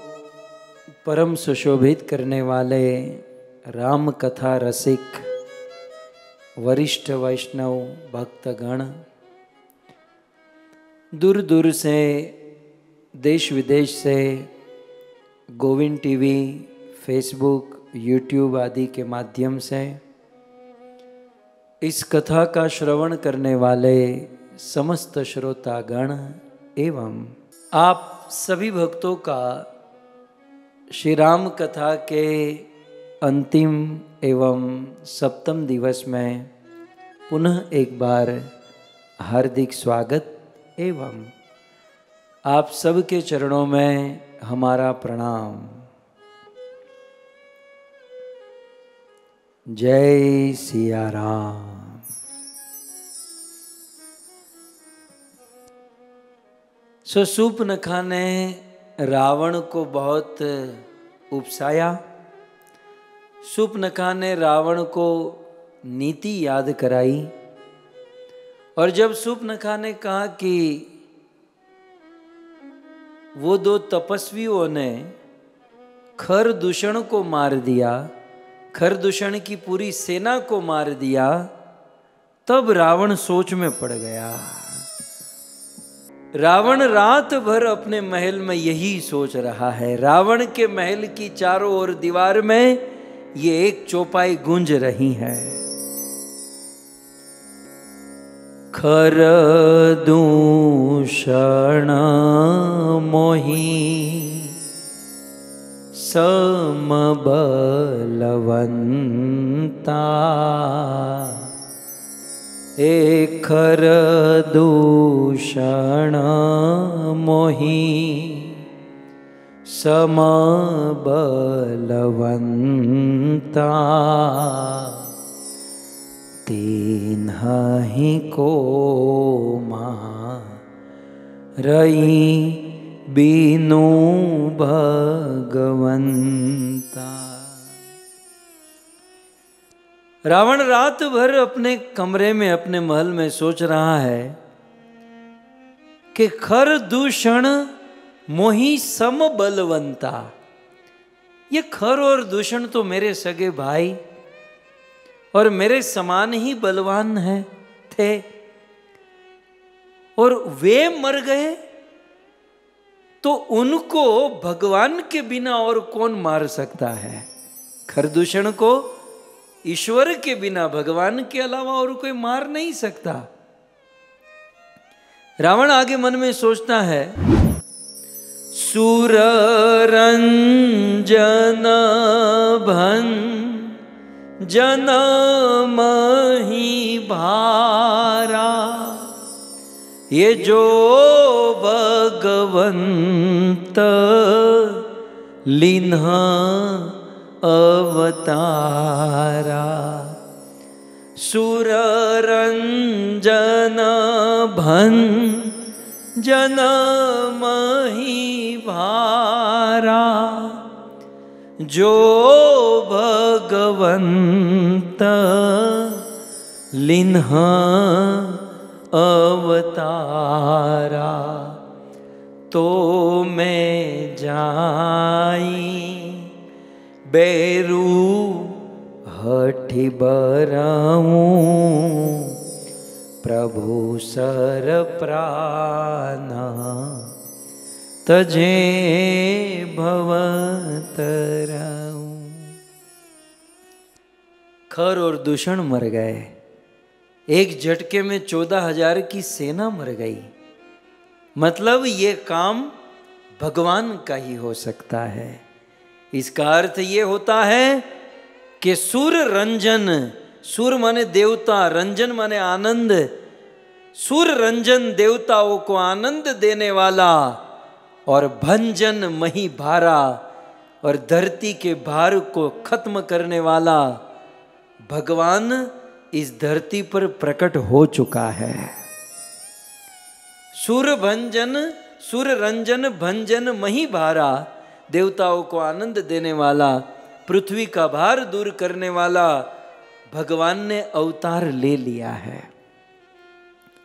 परम सुशोभित करने वाले राम कथा रसिक वरिष्ठ वैष्णव भक्तगण, दूर दूर से देश विदेश से गोविंद टीवी, फेसबुक, यूट्यूब आदि के माध्यम से इस कथा का श्रवण करने वाले समस्त श्रोतागण एवं आप सभी भक्तों का श्री राम कथा के अंतिम एवं सप्तम दिवस में पुनः एक बार हार्दिक स्वागत एवं आप सबके चरणों में हमारा प्रणाम। जय सिया राम। शूर्पणखा ने रावण को बहुत उपसाया। शूर्पणखा ने रावण को नीति याद कराई और जब शूर्पणखा ने कहा कि वो दो तपस्वियों ने खरदूषण को मार दिया, खरदूषण की पूरी सेना को मार दिया, तब रावण सोच में पड़ गया। रावण रात भर अपने महल में यही सोच रहा है। रावण के महल की चारों ओर दीवार में ये एक चौपाई गूंज रही है। खरदूषण मोही समबलवंता, ए खरदूषण मोही समबलवंता, तिन्हि को मारई बीनू भगवंता। रावण रात भर अपने कमरे में, अपने महल में सोच रहा है कि खर दूषण मोही सम बलवंता। ये खर और दूषण तो मेरे सगे भाई और मेरे समान ही बलवान थे, और वे मर गए तो उनको भगवान के बिना और कौन मार सकता है? खरदूषण को ईश्वर के बिना, भगवान के अलावा और कोई मार नहीं सकता। रावण आगे मन में सोचता है, सूर रंजन भन जनम ही भारा, ये जो भगवंत लीन्ह अवतारा। सुर रंजन भन जनम ही भारा, जो भगवंत लीन्ह अवतारा। तो मैं जाई बेरू हठी बराऊं, प्रभु सर प्राण तजे भवतराऊं। खर और दूषण मर गए, एक झटके में 14,000 की सेना मर गई। मतलब ये काम भगवान का ही हो सकता है। इसका अर्थ ये होता है कि सुर रंजन, सुर माने देवता, रंजन माने आनंद, सुर रंजन देवताओं को आनंद देने वाला, और भंजन मही भारा, और धरती के भार को खत्म करने वाला भगवान इस धरती पर प्रकट हो चुका है। सुर भंजन, सुर रंजन भंजन मही भारा, देवताओं को आनंद देने वाला, पृथ्वी का भार दूर करने वाला भगवान ने अवतार ले लिया है।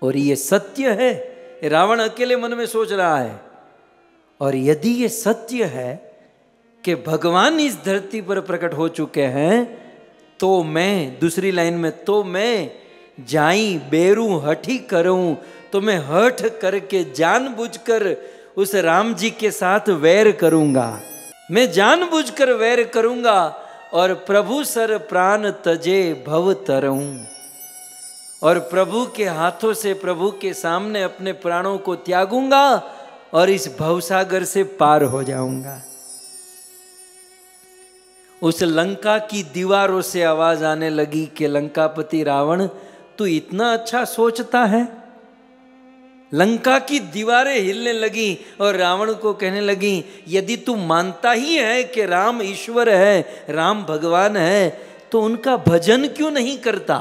और ये सत्य है, रावण अकेले मन में सोच रहा है। और यदि ये सत्य है कि भगवान इस धरती पर प्रकट हो चुके हैं, तो मैं, दूसरी लाइन में, तो मैं जाई बेरू हठी करूं, तो मैं हठ करके जानबूझकर उस राम जी के साथ वैर करूंगा। मैं जानबूझकर वैर करूंगा और प्रभु सर प्राण तजे भव तरऊं, और प्रभु के हाथों से, प्रभु के सामने अपने प्राणों को त्यागूंगा और इस भवसागर से पार हो जाऊंगा। उस लंका की दीवारों से आवाज आने लगी कि लंकापति रावण, तू इतना अच्छा सोचता है? लंका की दीवारें हिलने लगी और रावण को कहने लगी, यदि तू मानता ही है कि राम ईश्वर है, राम भगवान है, तो उनका भजन क्यों नहीं करता?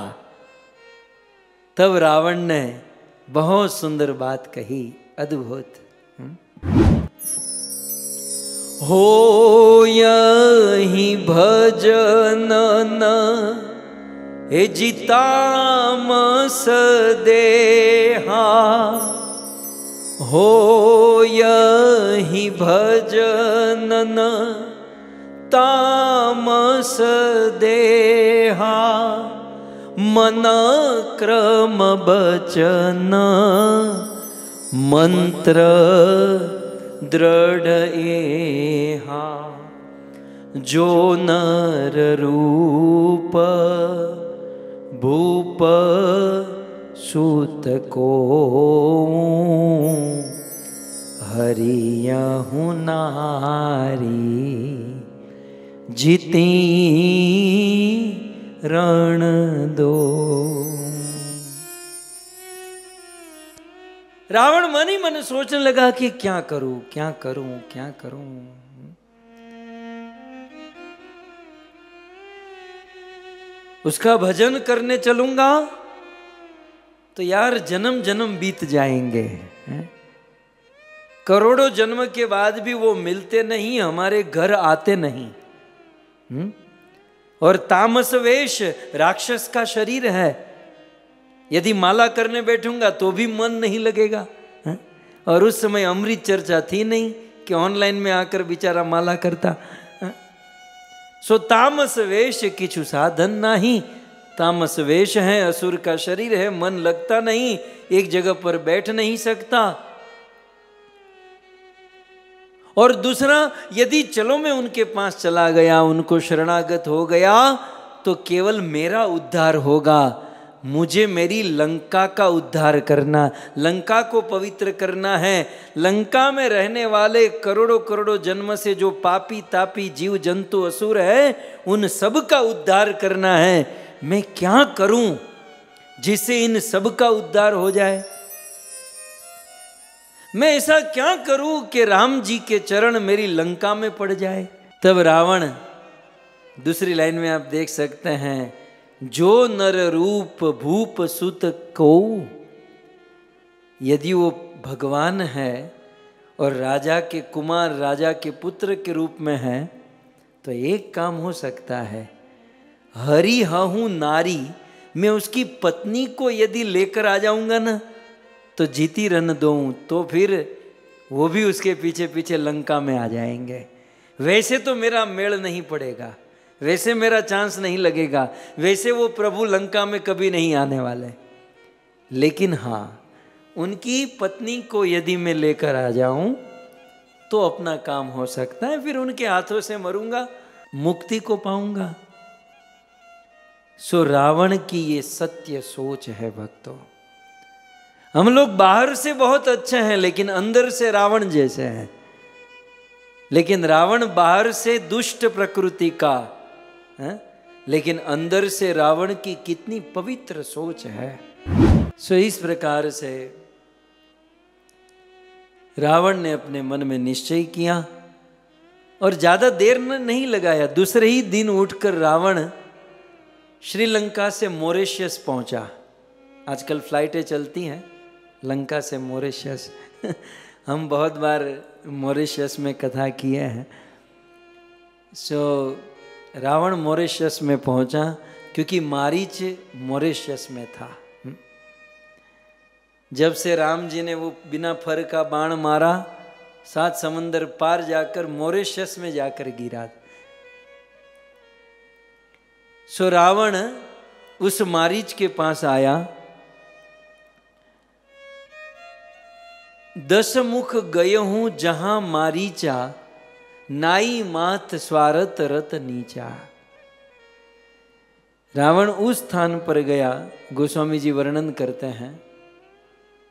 तब रावण ने बहुत सुंदर बात कही, अद्भुत। हो यही भजन न हे जितामस देहा, हो यही भजन न तामस देहा, मन क्रम बचन मंत्र दृढ़ एहा, जो नर रूप भूप सूत को हरियहु नारी, जिती रण दो। रावण मन ही मन सोचने लगा कि क्या करूं, क्या करूं, क्या करूं। उसका भजन करने चलूंगा तो यार जन्म जन्म बीत जाएंगे। करोड़ों जन्म के बाद भी वो मिलते नहीं, हमारे घर आते नहीं। और तामस वेश राक्षस का शरीर है, यदि माला करने बैठूंगा तो भी मन नहीं लगेगा। और उस समय अमृत चर्चा थी नहीं कि ऑनलाइन में आकर बेचारा माला करता। सो तामस वेश किछु साधन नहीं, तामस वेश है, असुर का शरीर है, मन लगता नहीं, एक जगह पर बैठ नहीं सकता। और दूसरा, यदि चलो मैं उनके पास चला गया, उनको शरणागत हो गया, तो केवल मेरा उद्धार होगा। मुझे मेरी लंका का उद्धार करना, लंका को पवित्र करना है। लंका में रहने वाले करोड़ों करोड़ों जन्म से जो पापी तापी जीव जंतु असुर है, उन सब का उद्धार करना है। मैं क्या करूं जिससे इन सब का उद्धार हो जाए? मैं ऐसा क्या करूं कि राम जी के चरण मेरी लंका में पड़ जाए? तब रावण, दूसरी लाइन में आप देख सकते हैं, जो नर रूप भूप सुत को, यदि वो भगवान है और राजा के कुमार, राजा के पुत्र के रूप में है, तो एक काम हो सकता है, हरि हूं नारी, मैं उसकी पत्नी को यदि लेकर आ जाऊंगा ना, तो जीती रन दूं, तो फिर वो भी उसके पीछे पीछे लंका में आ जाएंगे। वैसे तो मेरा मेल नहीं पड़ेगा, वैसे मेरा चांस नहीं लगेगा, वैसे वो प्रभु लंका में कभी नहीं आने वाले। लेकिन हाँ, उनकी पत्नी को यदि मैं लेकर आ जाऊं तो अपना काम हो सकता है, फिर उनके हाथों से मरूंगा, मुक्ति को पाऊंगा। सो रावण की ये सत्य सोच है भक्तों। हम लोग बाहर से बहुत अच्छे हैं, लेकिन अंदर से रावण जैसे हैं। लेकिन रावण बाहर से दुष्ट प्रकृति का है, लेकिन अंदर से रावण की कितनी पवित्र सोच है। सो इस प्रकार से रावण ने अपने मन में निश्चय किया और ज्यादा देर नहीं लगाया। दूसरे ही दिन उठकर रावण श्रीलंका से मॉरिशस पहुंचा। आजकल फ्लाइटें चलती हैं लंका से मॉरिशस। हम बहुत बार मॉरिशस में कथा किए हैं। सो रावण मॉरिशस में पहुंचा क्योंकि मारीच मॉरिशस में था। जब से राम जी ने वो बिना फर का बाण मारा, 7 समंदर पार जाकर मॉरिशस में जाकर गिरा। सो रावण उस मारीच के पास आया। 10 मुख गय हूं जहां मारीचा, नाई मात स्वारत रत नीचा। रावण उस स्थान पर गया, गोस्वामी जी वर्णन करते हैं,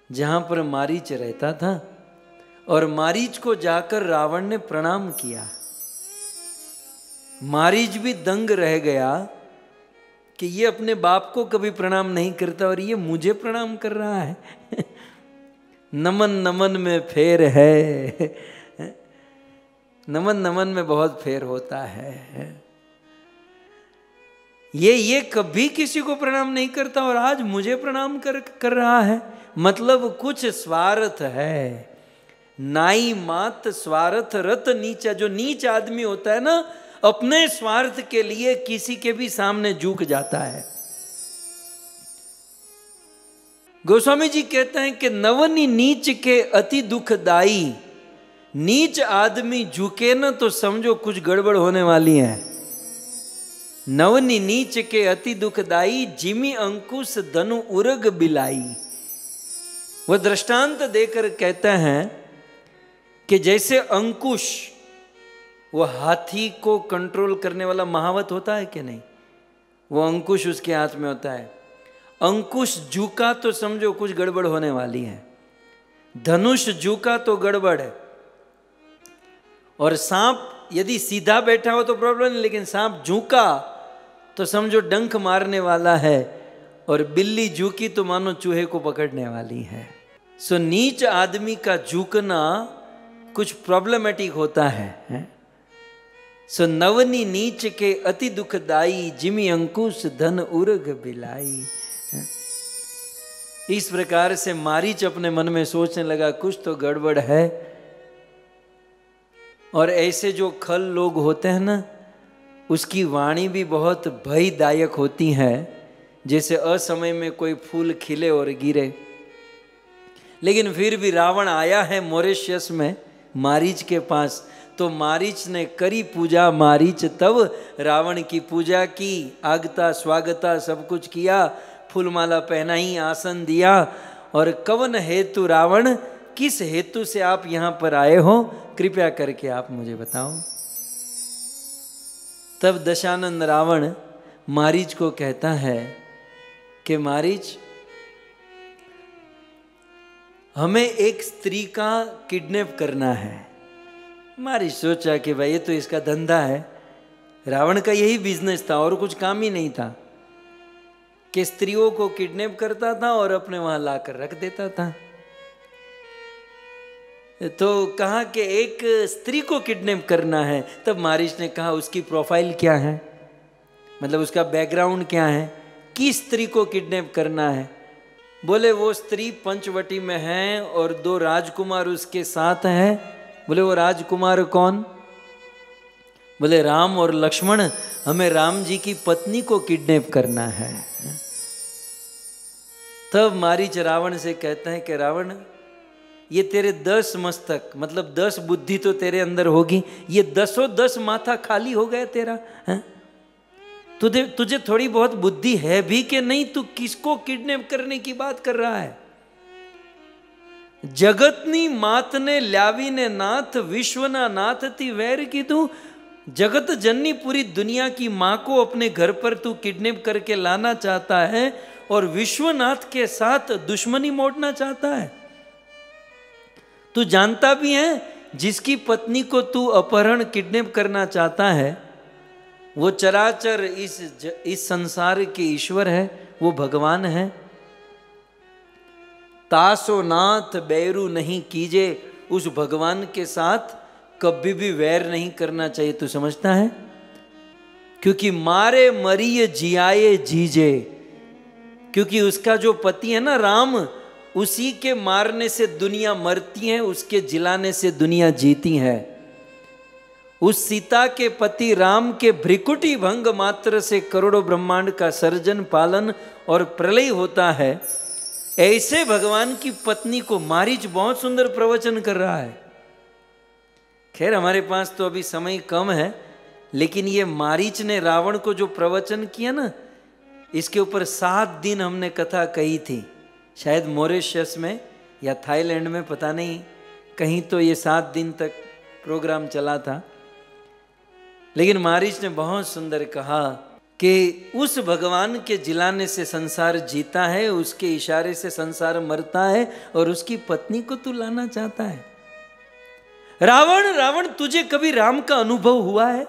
जहां पर मारीच रहता था, और मारीच को जाकर रावण ने प्रणाम किया। मारीच भी दंग रह गया कि ये अपने बाप को कभी प्रणाम नहीं करता और ये मुझे प्रणाम कर रहा है। नमन नमन में फेर है। नमन नमन में बहुत फेर होता है। ये कभी किसी को प्रणाम नहीं करता और आज मुझे प्रणाम कर रहा है, मतलब कुछ स्वार्थ है। नाई मात स्वार्थ रत नीचा। जो नीच आदमी होता है ना, अपने स्वार्थ के लिए किसी के भी सामने झुक जाता है। गोस्वामी जी कहते हैं कि नवनी नीच के अति दुखदाई। नीच आदमी झुके ना तो समझो कुछ गड़बड़ होने वाली है। नवनी नीच के अति दुखदाई, जिमी अंकुश धनु उरग बिलाई। वह दृष्टांत देकर कहते हैं कि जैसे अंकुश, वो हाथी को कंट्रोल करने वाला महावत होता है कि नहीं, वो अंकुश उसके हाथ में होता है। अंकुश झुका तो समझो कुछ गड़बड़ होने वाली है। धनुष झुका तो गड़बड़ है। और सांप यदि सीधा बैठा हो तो प्रॉब्लम नहीं, लेकिन सांप झुका तो समझो डंक मारने वाला है। और बिल्ली झुकी तो मानो चूहे को पकड़ने वाली है। सो नीच आदमी का झुकना कुछ प्रॉब्लमेटिक होता है। सो नवनी नीच के अति दुखदाई, जिमी अंकुश धन उर्ग बिलाई। इस प्रकार से मारीच अपने मन में सोचने लगा कुछ तो गड़बड़ है, और ऐसे जो खल लोग होते हैं ना, उसकी वाणी भी बहुत भयदायक होती है, जैसे असमय में कोई फूल खिले और गिरे। लेकिन फिर भी रावण आया है मॉरिशस में मारीच के पास, तो मारीच ने करी पूजा मारीच, तब रावण की पूजा की, आगता स्वागता सब कुछ किया, फूलमाला पहनाई, आसन दिया। और कवन हेतु रावण, किस हेतु से आप यहाँ पर आए हो, कृपया करके आप मुझे बताओ। तब दशानन रावण मारीच को कहता है कि मारीच, हमें एक स्त्री का किडनैप करना है। मारीच सोचा कि भाई ये तो इसका धंधा है, रावण का यही बिजनेस था और कुछ काम ही नहीं था कि स्त्रियों को किडनैप करता था और अपने वहां लाकर रख देता था। तो कहा कि एक स्त्री को किडनैप करना है। तब मारीच ने कहा उसकी प्रोफाइल क्या है, मतलब उसका बैकग्राउंड क्या है, किस स्त्री को किडनैप करना है। बोले वो स्त्री पंचवटी में है और 2 राजकुमार उसके साथ हैं। बोले वो राजकुमार कौन? बोले राम और लक्ष्मण, हमें राम जी की पत्नी को किडनैप करना है। तब मारीच रावण से कहते हैं कि रावण, ये तेरे 10 मस्तक, मतलब 10 बुद्धि तो तेरे अंदर होगी, ये 10 माथा खाली हो गया तेरा है? तुझे थोड़ी बहुत बुद्धि है भी कि नहीं? तू किसको किडनैप करने की बात कर रहा है? जगतनी मात ने ल्यावी ने नाथ, विश्वना नाथ ती वैर की तू। जगत जननी पूरी दुनिया की मां को अपने घर पर तू किडनैप करके लाना चाहता है और विश्वनाथ के साथ दुश्मनी मोड़ना चाहता है। तू जानता भी है जिसकी पत्नी को तू अपहरण किडनैप करना चाहता है, वो चराचर इस संसार के ईश्वर है, वो भगवान है। तासो नाथ बैरू नहीं कीजे, उस भगवान के साथ कभी भी वैर नहीं करना चाहिए। तू समझता है? क्योंकि मारे मरिए जियाए जीजे, क्योंकि उसका जो पति है ना राम, उसी के मारने से दुनिया मरती है, उसके जिलाने से दुनिया जीती है। उस सीता के पति राम के भ्रिकुटी भंग मात्र से करोड़ों ब्रह्मांड का सर्जन पालन और प्रलय होता है। ऐसे भगवान की पत्नी को मारीच बहुत सुंदर प्रवचन कर रहा है। खैर हमारे पास तो अभी समय कम है, लेकिन ये मारीच ने रावण को जो प्रवचन किया ना, इसके ऊपर 7 दिन हमने कथा कही थी। शायद मॉरिशस में या थाईलैंड में, पता नहीं, कहीं तो ये 7 दिन तक प्रोग्राम चला था। लेकिन मारीच ने बहुत सुंदर कहा कि उस भगवान के जिलाने से संसार जीता है, उसके इशारे से संसार मरता है, और उसकी पत्नी को तू लाना चाहता है। रावण, तुझे कभी राम का अनुभव हुआ है?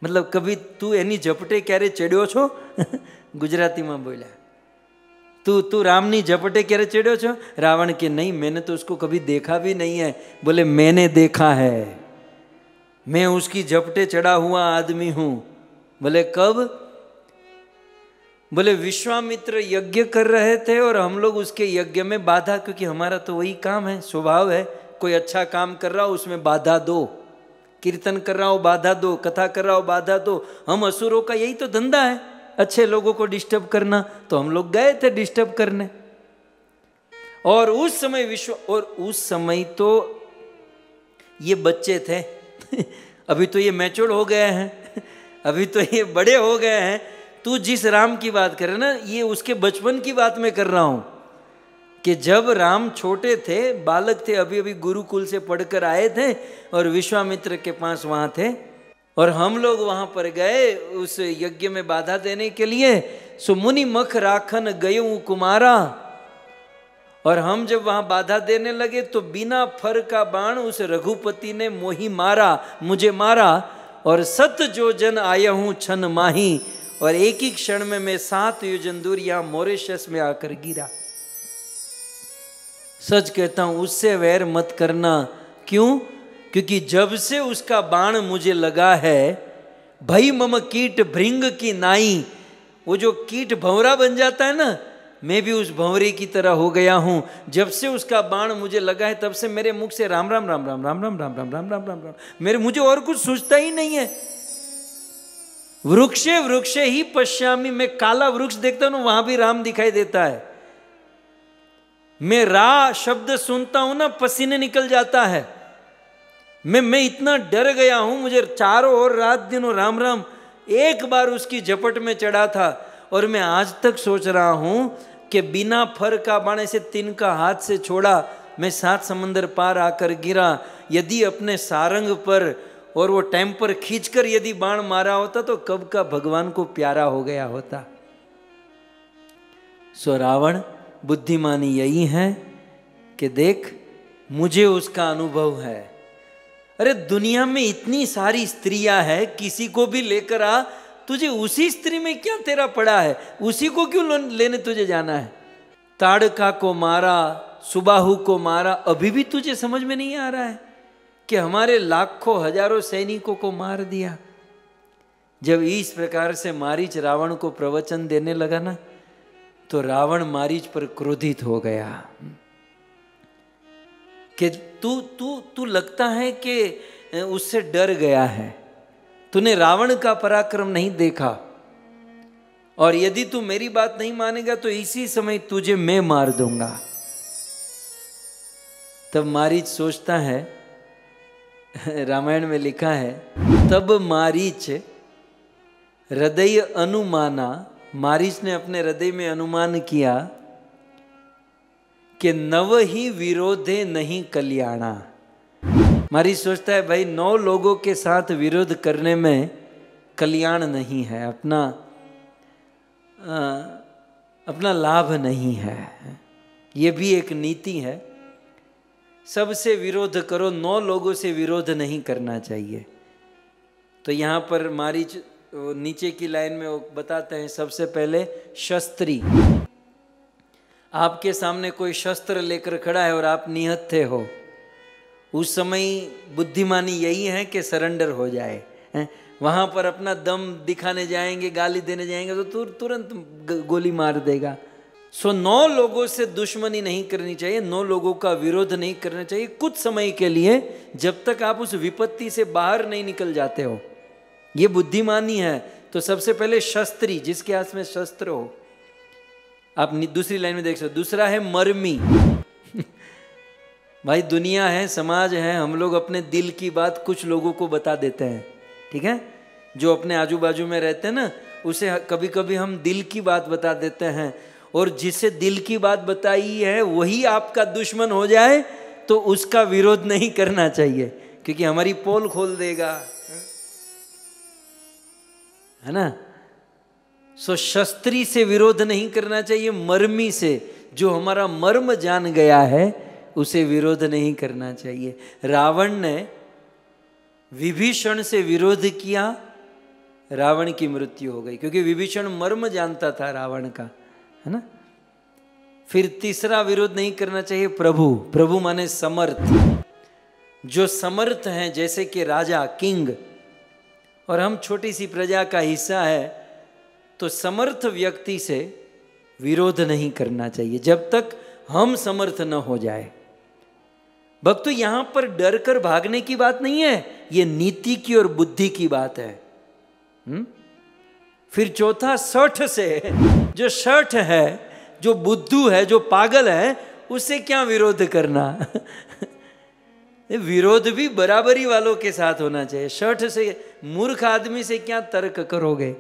मतलब कभी तू एनी झपटे क्यारे चढ़्यो छो? गुजराती में बोला, तू रामनी झपटे क्यारे चढ़्यो छो? रावण के नहीं, मैंने तो उसको कभी देखा भी नहीं है। बोले मैंने देखा है, मैं उसकी झपटे चढ़ा हुआ आदमी हूं। बोले कब? बोले विश्वामित्र यज्ञ कर रहे थे और हम लोग उसके यज्ञ में बाधा, क्योंकि हमारा तो वही काम है, स्वभाव है, कोई अच्छा काम कर रहा हो उसमें बाधा दो, कीर्तन कर रहा हो बाधा दो, कथा कर रहा हो बाधा दो। हम असुरों का यही तो धंधा है, अच्छे लोगों को डिस्टर्ब करना। तो हम लोग गए थे डिस्टर्ब करने। और उस समय तो ये बच्चे थे अभी तो ये मैच्योर हो गए हैं, अभी तो ये बड़े हो गए हैं। तू जिस राम की बात कर रहे ना, ये उसके बचपन की बात मैं कर रहा हूं कि जब राम छोटे थे, बालक थे, अभी अभी गुरुकुल से पढ़कर आए थे और विश्वामित्र के पास वहां थे, और हम लोग वहां पर गए उस यज्ञ में बाधा देने के लिए। सो मुनि मख राखन गयो कुमारा, और हम जब वहां बाधा देने लगे तो बिना फर का बाण उस रघुपति ने मोही मारा, मुझे मारा, और 7 योजन आया हूं छन माही, और एक ही क्षण में मैं 7 योजन दूर यहां मॉरिशस में आकर गिरा। सच कहता हूं, उससे वैर मत करना। क्यों? क्योंकि जब से उसका बाण मुझे लगा है, भई मम कीट भृंग की नाई, वो जो कीट भंवरा बन जाता है ना, मैं भी उस भंवरे की तरह हो गया हूं। जब से उसका बाण मुझे लगा है तब से मेरे मुख से राम राम राम राम राम राम राम राम राम राम राम राम, मेरे मुझे और कुछ सूझता ही नहीं है। वृक्षे वृक्षे ही पश्यामी, मैं काला वृक्ष देखता हूं वहां भी राम दिखाई देता है। मैं रा शब्द सुनता हूं ना, पसीने निकल जाता है। मैं इतना डर गया हूं, मुझे चारों ओर रात दिन राम राम। एक बार उसकी झपट में चढ़ा था और मैं आज तक सोच रहा हूं कि बिना फर का बाण ऐसे तिनका हाथ से छोड़ा, मैं 7 समंदर पार आकर गिरा। यदि अपने सारंग पर और वो टेम्पर खींचकर यदि बाण मारा होता तो कब का भगवान को प्यारा हो गया होता। सो रावण बुद्धिमानी यही है कि देख मुझे उसका अनुभव है। अरे दुनिया में इतनी सारी स्त्रियां हैं, किसी को भी लेकर आ, तुझे उसी स्त्री में क्या तेरा पड़ा है, उसी को क्यों लेने तुझे जाना है। ताड़का को मारा, सुबाहु को मारा, अभी भी तुझे समझ में नहीं आ रहा है कि हमारे लाखों हजारों सैनिकों को मार दिया। जब इस प्रकार से मारीच रावण को प्रवचन देने लगा ना, तो रावण मारीच पर क्रोधित हो गया कि तू लगता है कि उससे डर गया है, तूने रावण का पराक्रम नहीं देखा, और यदि तू मेरी बात नहीं मानेगा तो इसी समय तुझे मैं मार दूंगा। तब मारीच सोचता है, रामायण में लिखा है, तब मारीच हृदय अनुमाना, मारीच ने अपने हृदय में अनुमान किया कि नव ही विरोधे नहीं कल्याणा। मारीच सोचता है भाई 9 लोगों के साथ विरोध करने में कल्याण नहीं है, अपना लाभ नहीं है। ये भी एक नीति है, सबसे विरोध करो, 9 लोगों से विरोध नहीं करना चाहिए। तो यहाँ पर मारीच नीचे की लाइन में वो बताते हैं, सबसे पहले शस्त्री। आपके सामने कोई शस्त्र लेकर खड़ा है और आप निहत्थे हो, उस समय बुद्धिमानी यही है कि सरेंडर हो जाए। वहाँ पर अपना दम दिखाने जाएंगे, गाली देने जाएंगे तो तुरंत गोली मार देगा। सो 9 लोगों से दुश्मनी नहीं करनी चाहिए, 9 लोगों का विरोध नहीं करना चाहिए कुछ समय के लिए, जब तक आप उस विपत्ति से बाहर नहीं निकल जाते हो। ये बुद्धिमानी है। तो सबसे पहले शस्त्री, जिसके हाथ में शस्त्र हो। आप दूसरी लाइन में देख सकते। दूसरा है मर्मी। भाई दुनिया है, समाज है, हम लोग अपने दिल की बात कुछ लोगों को बता देते हैं, ठीक है। जो अपने आजू बाजू में रहते हैं ना, उसे कभी कभी हम दिल की बात बता देते हैं, और जिसे दिल की बात बताई है वही आपका दुश्मन हो जाए तो उसका विरोध नहीं करना चाहिए, क्योंकि हमारी पोल खोल देगा, है ना। सो शस्त्री से विरोध नहीं करना चाहिए, मर्मी से, जो हमारा मर्म जान गया है उसे विरोध नहीं करना चाहिए। रावण ने विभीषण से विरोध किया, रावण की मृत्यु हो गई, क्योंकि विभीषण मर्म जानता था रावण का, है ना। फिर तीसरा विरोध नहीं करना चाहिए प्रभु। प्रभु माने समर्थ, जो समर्थ हैं, जैसे कि राजा, किंग, और हम छोटी सी प्रजा का हिस्सा है, तो समर्थ व्यक्ति से विरोध नहीं करना चाहिए जब तक हम समर्थ न हो जाए। भक्तों, यहां पर डर कर भागने की बात नहीं है, ये नीति की और बुद्धि की बात है। फिर चौथा शठ से, जो शठ है, जो बुद्धू है, जो पागल है, उससे क्या विरोध करना। विरोध भी बराबरी वालों के साथ होना चाहिए। शठ से, मूर्ख आदमी से क्या तर्क करोगे।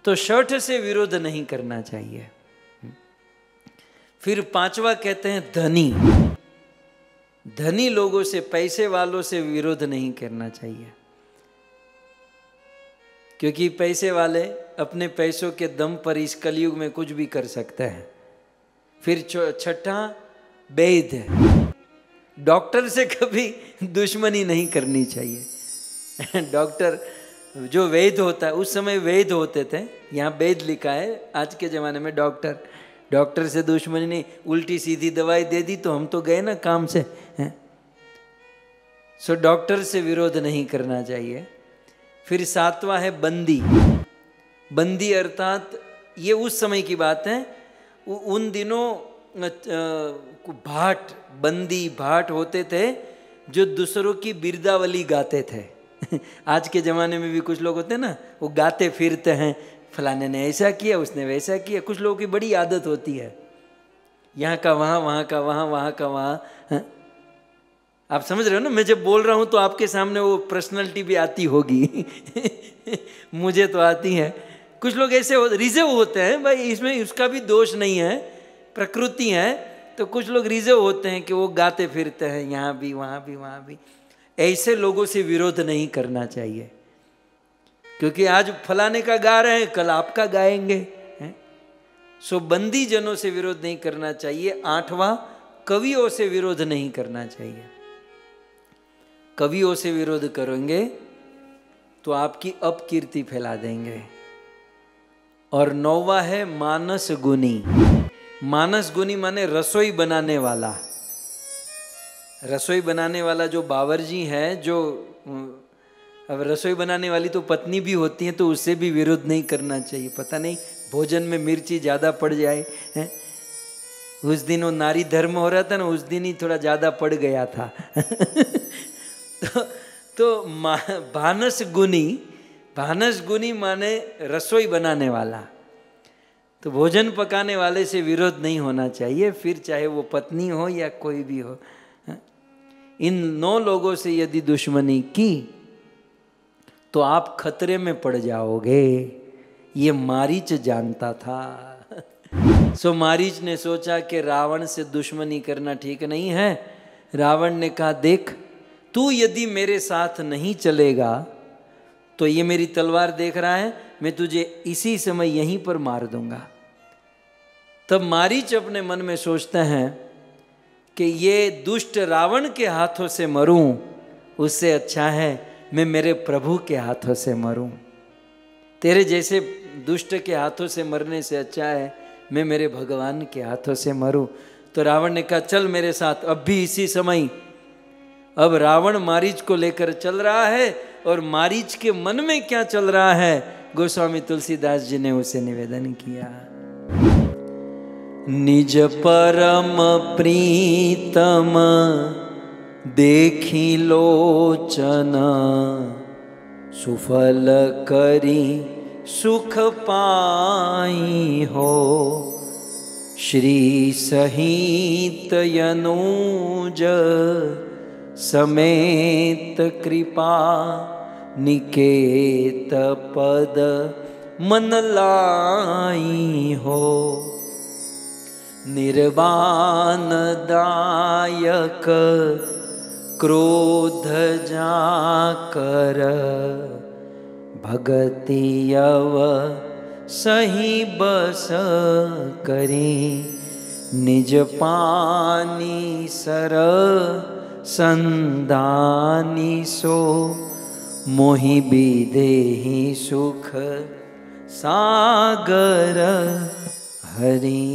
तो शठ से विरोध नहीं करना चाहिए। फिर 5वां कहते हैं धनी। धनी लोगों से, पैसे वालों से विरोध नहीं करना चाहिए, क्योंकि पैसे वाले अपने पैसों के दम पर इस कलयुग में कुछ भी कर सकते हैं। फिर 6ठा वैद्य। डॉक्टर से कभी दुश्मनी नहीं करनी चाहिए। डॉक्टर जो वैद्य होता है, उस समय वैद्य होते थे, यहाँ वैद्य लिखा है, आज के ज़माने में डॉक्टर। डॉक्टर से दुश्मनी नहीं, उल्टी सीधी दवाई दे दी तो हम तो गए ना काम से। सो डॉक्टर से विरोध नहीं करना चाहिए। फिर 7वां है बंदी। बंदी अर्थात ये उस समय की बात है, उन दिनों भाट, बंदी भाट होते थे जो दूसरों की बिरदावली गाते थे। आज के ज़माने में भी कुछ लोग होते हैं ना, वो गाते फिरते हैं, फलाने ने ऐसा किया, उसने वैसा किया। कुछ लोगों की बड़ी आदत होती है, यहाँ का वहाँ, वहाँ का वहाँ, वहाँ का वहाँ। आप समझ रहे हो ना, मैं जब बोल रहा हूँ तो आपके सामने वो पर्सनालिटी भी आती होगी। मुझे तो आती है। कुछ लोग ऐसे रिजर्व होते हैं, भाई इसमें उसका भी दोष नहीं है, प्रकृति है। तो कुछ लोग रिजर्व होते हैं कि वो गाते फिरते हैं, यहाँ भी वहाँ भी वहाँ भी। ऐसे लोगों से विरोध नहीं करना चाहिए, क्योंकि आज फलाने का गा रहे हैं, कल आपका गाएंगे। सो बंदी जनों से विरोध नहीं करना चाहिए। 8वां, कवियों से विरोध नहीं करना चाहिए। कवियों से विरोध करेंगे तो आपकी अपकीर्ति फैला देंगे। और 9वां है मानस गुनी। मानस गुनी माने रसोई बनाने वाला। रसोई बनाने वाला जो बावर्ची है, जो अब रसोई बनाने वाली तो पत्नी भी होती है, तो उससे भी विरोध नहीं करना चाहिए। पता नहीं भोजन में मिर्ची ज़्यादा पड़ जाए है? उस दिन वो नारी धर्म हो रहा था ना, उस दिन ही थोड़ा ज़्यादा पड़ गया था। तो भानस गुनी, भानस गुनी माने रसोई बनाने वाला। तो भोजन पकाने वाले से विरोध नहीं होना चाहिए, फिर चाहे वो पत्नी हो या कोई भी हो। इन 9 लोगों से यदि दुश्मनी की तो आप खतरे में पड़ जाओगे। ये मारीच जानता था। सो मारीच ने सोचा कि रावण से दुश्मनी करना ठीक नहीं है। रावण ने कहा, देख तू यदि मेरे साथ नहीं चलेगा तो ये मेरी तलवार देख रहा है, मैं तुझे इसी समय यहीं पर मार दूंगा। तब मारीच अपने मन में सोचते हैं कि ये दुष्ट रावण के हाथों से मरूं, उससे अच्छा है मैं मेरे प्रभु के हाथों से मरूं। तेरे जैसे दुष्ट के हाथों से मरने से अच्छा है मैं मेरे भगवान के हाथों से मरूं। तो रावण ने कहा, चल मेरे साथ अब भी इसी समय। अब रावण मारीच को लेकर चल रहा है, और मारीच के मन में क्या चल रहा है, गोस्वामी तुलसीदास जी ने उसे निवेदन किया। निज परम प्रीतम देखी लोचन, सुफल करी सुख पाई हो। श्री सहित यनुज समेत कृपा निकेत पद मन लाई हो। निर्वाण दायक क्रोध जाकर, भगति यव सही बस करी। निज पानी सर संदानी सो, मोहि विदेहि सुख सागर हरि।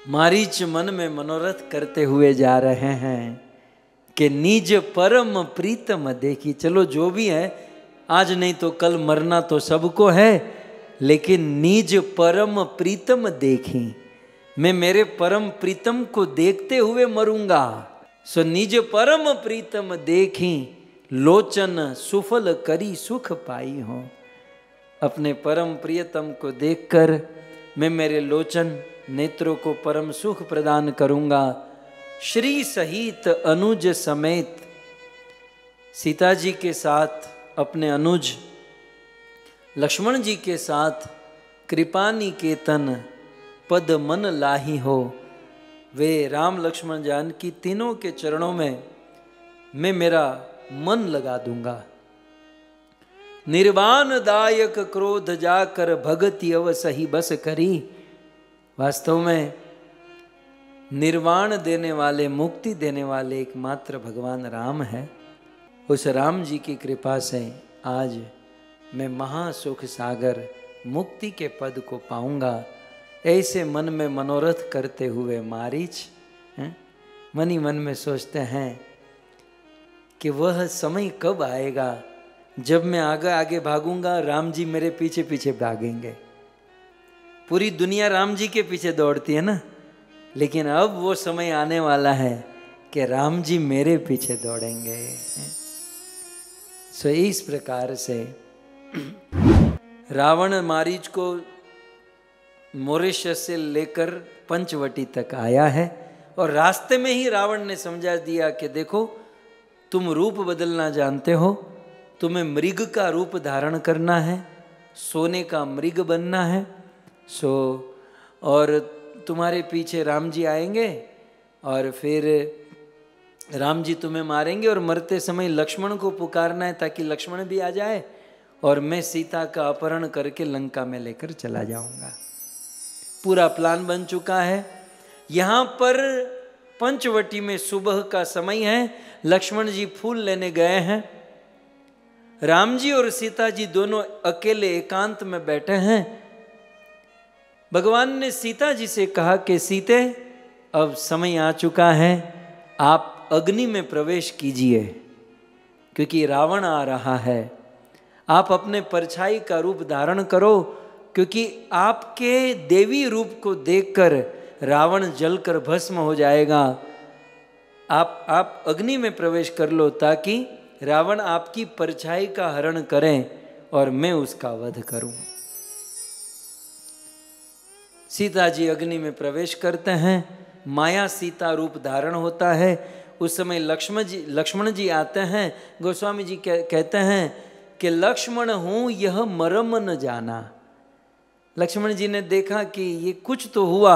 मारीच मन में मनोरथ करते हुए जा रहे हैं कि निज परम प्रीतम देखी। चलो जो भी है, आज नहीं तो कल मरना तो सबको है, लेकिन निज परम प्रीतम देखी, मैं मेरे परम प्रीतम को देखते हुए मरूंगा। सो निज परम प्रीतम देखी, लोचन सुफल करी सुख पाई हो। अपने परम प्रियतम को देखकर मैं मेरे लोचन नेत्रों को परम सुख प्रदान करूंगा। श्री सहित अनुज समेत, सीता जी के साथ अपने अनुज लक्ष्मण जी के साथ कृपा निकेतन पद मन लाही हो। वे राम लक्ष्मण जानकी तीनों के चरणों में मैं मेरा मन लगा दूंगा। निर्वाण दायक क्रोध जाकर, भगति अव सही बस करी। वास्तव में निर्वाण देने वाले, मुक्ति देने वाले एकमात्र भगवान राम है। उस राम जी की कृपा से आज मैं महासुख सागर मुक्ति के पद को पाऊंगा। ऐसे मन में मनोरथ करते हुए मारीच मन ही मन में सोचते हैं कि वह समय कब आएगा जब मैं आगे आगे भागूंगा, राम जी मेरे पीछे पीछे भागेंगे। पूरी दुनिया राम जी के पीछे दौड़ती है ना, लेकिन अब वो समय आने वाला है कि राम जी मेरे पीछे दौड़ेंगे। सो इस प्रकार से रावण मारीच को मॉरिशस से लेकर पंचवटी तक आया है, और रास्ते में ही रावण ने समझा दिया कि देखो तुम रूप बदलना जानते हो, तुम्हें मृग का रूप धारण करना है, सोने का मृग बनना है। सो और तुम्हारे पीछे राम जी आएंगे और फिर राम जी तुम्हें मारेंगे, और मरते समय लक्ष्मण को पुकारना है ताकि लक्ष्मण भी आ जाए, और मैं सीता का अपहरण करके लंका में लेकर चला जाऊंगा। पूरा प्लान बन चुका है। यहाँ पर पंचवटी में सुबह का समय है, लक्ष्मण जी फूल लेने गए हैं, राम जी और सीता जी दोनों अकेले एकांत में बैठे हैं। भगवान ने सीता जी से कहा कि सीते अब समय आ चुका है, आप अग्नि में प्रवेश कीजिए क्योंकि रावण आ रहा है। आप अपने परछाई का रूप धारण करो क्योंकि आपके देवी रूप को देखकर रावण जलकर भस्म हो जाएगा। आप अग्नि में प्रवेश कर लो ताकि रावण आपकी परछाई का हरण करें और मैं उसका वध करूं। सीता जी अग्नि में प्रवेश करते हैं, माया सीता रूप धारण होता है। उस समय लक्ष्मण जी आते हैं। गोस्वामी जी कहते हैं कि लक्ष्मण हूं यह मर्म न जाना। लक्ष्मण जी ने देखा कि ये कुछ तो हुआ,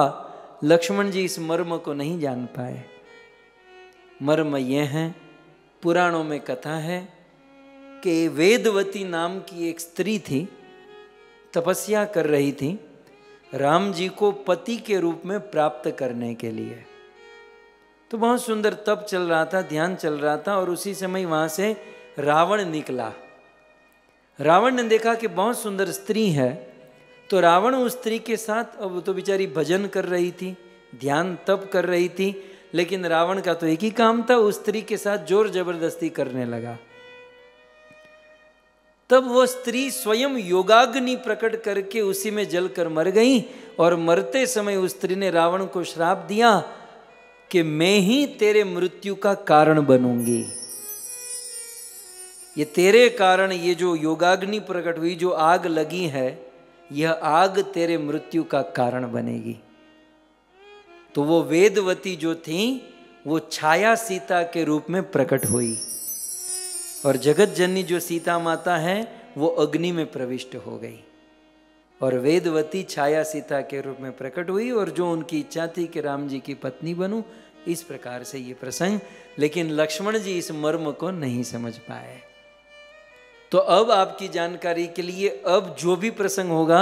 लक्ष्मण जी इस मर्म को नहीं जान पाए। मर्म ये है, पुराणों में कथा है कि वेदवती नाम की एक स्त्री थी, तपस्या कर रही थी राम जी को पति के रूप में प्राप्त करने के लिए। तो बहुत सुंदर तप चल रहा था, ध्यान चल रहा था, और उसी समय वहां से रावण निकला। रावण ने देखा कि बहुत सुंदर स्त्री है, तो रावण उस स्त्री के साथ, अब तो बेचारी भजन कर रही थी, ध्यान तप कर रही थी, लेकिन रावण का तो एक ही काम था, उस स्त्री के साथ जोर जबरदस्ती करने लगा। तब वो स्त्री स्वयं योगाग्नि प्रकट करके उसी में जलकर मर गई, और मरते समय उस स्त्री ने रावण को श्राप दिया कि मैं ही तेरे मृत्यु का कारण बनूंगी। ये तेरे कारण ये जो योगाग्नि प्रकट हुई, जो आग लगी है, यह आग तेरे मृत्यु का कारण बनेगी। तो वो वेदवती जो थी वो छाया सीता के रूप में प्रकट हुई, और जगत जननी जो सीता माता है वो अग्नि में प्रविष्ट हो गई, और वेदवती छाया सीता के रूप में प्रकट हुई, और जो उनकी इच्छा थी कि राम जी की पत्नी बनूं। इस प्रकार से ये प्रसंग, लेकिन लक्ष्मण जी इस मर्म को नहीं समझ पाए। तो अब आपकी जानकारी के लिए, अब जो भी प्रसंग होगा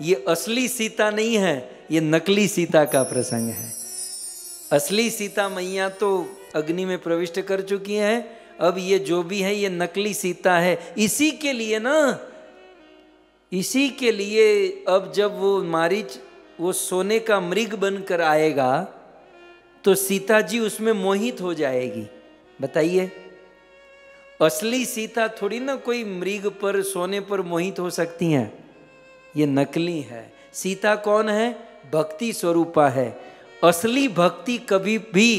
ये असली सीता नहीं है, ये नकली सीता का प्रसंग है। असली सीता मैया तो अग्नि में प्रविष्ट कर चुकी है, अब ये जो भी है ये नकली सीता है। इसी के लिए ना, इसी के लिए अब जब वो मारीच वो सोने का मृग बनकर आएगा तो सीता जी उसमें मोहित हो जाएगी। बताइए, असली सीता थोड़ी ना कोई मृग पर सोने पर मोहित हो सकती हैं, ये नकली है। सीता कौन है? भक्ति स्वरूपा है। असली भक्ति कभी भी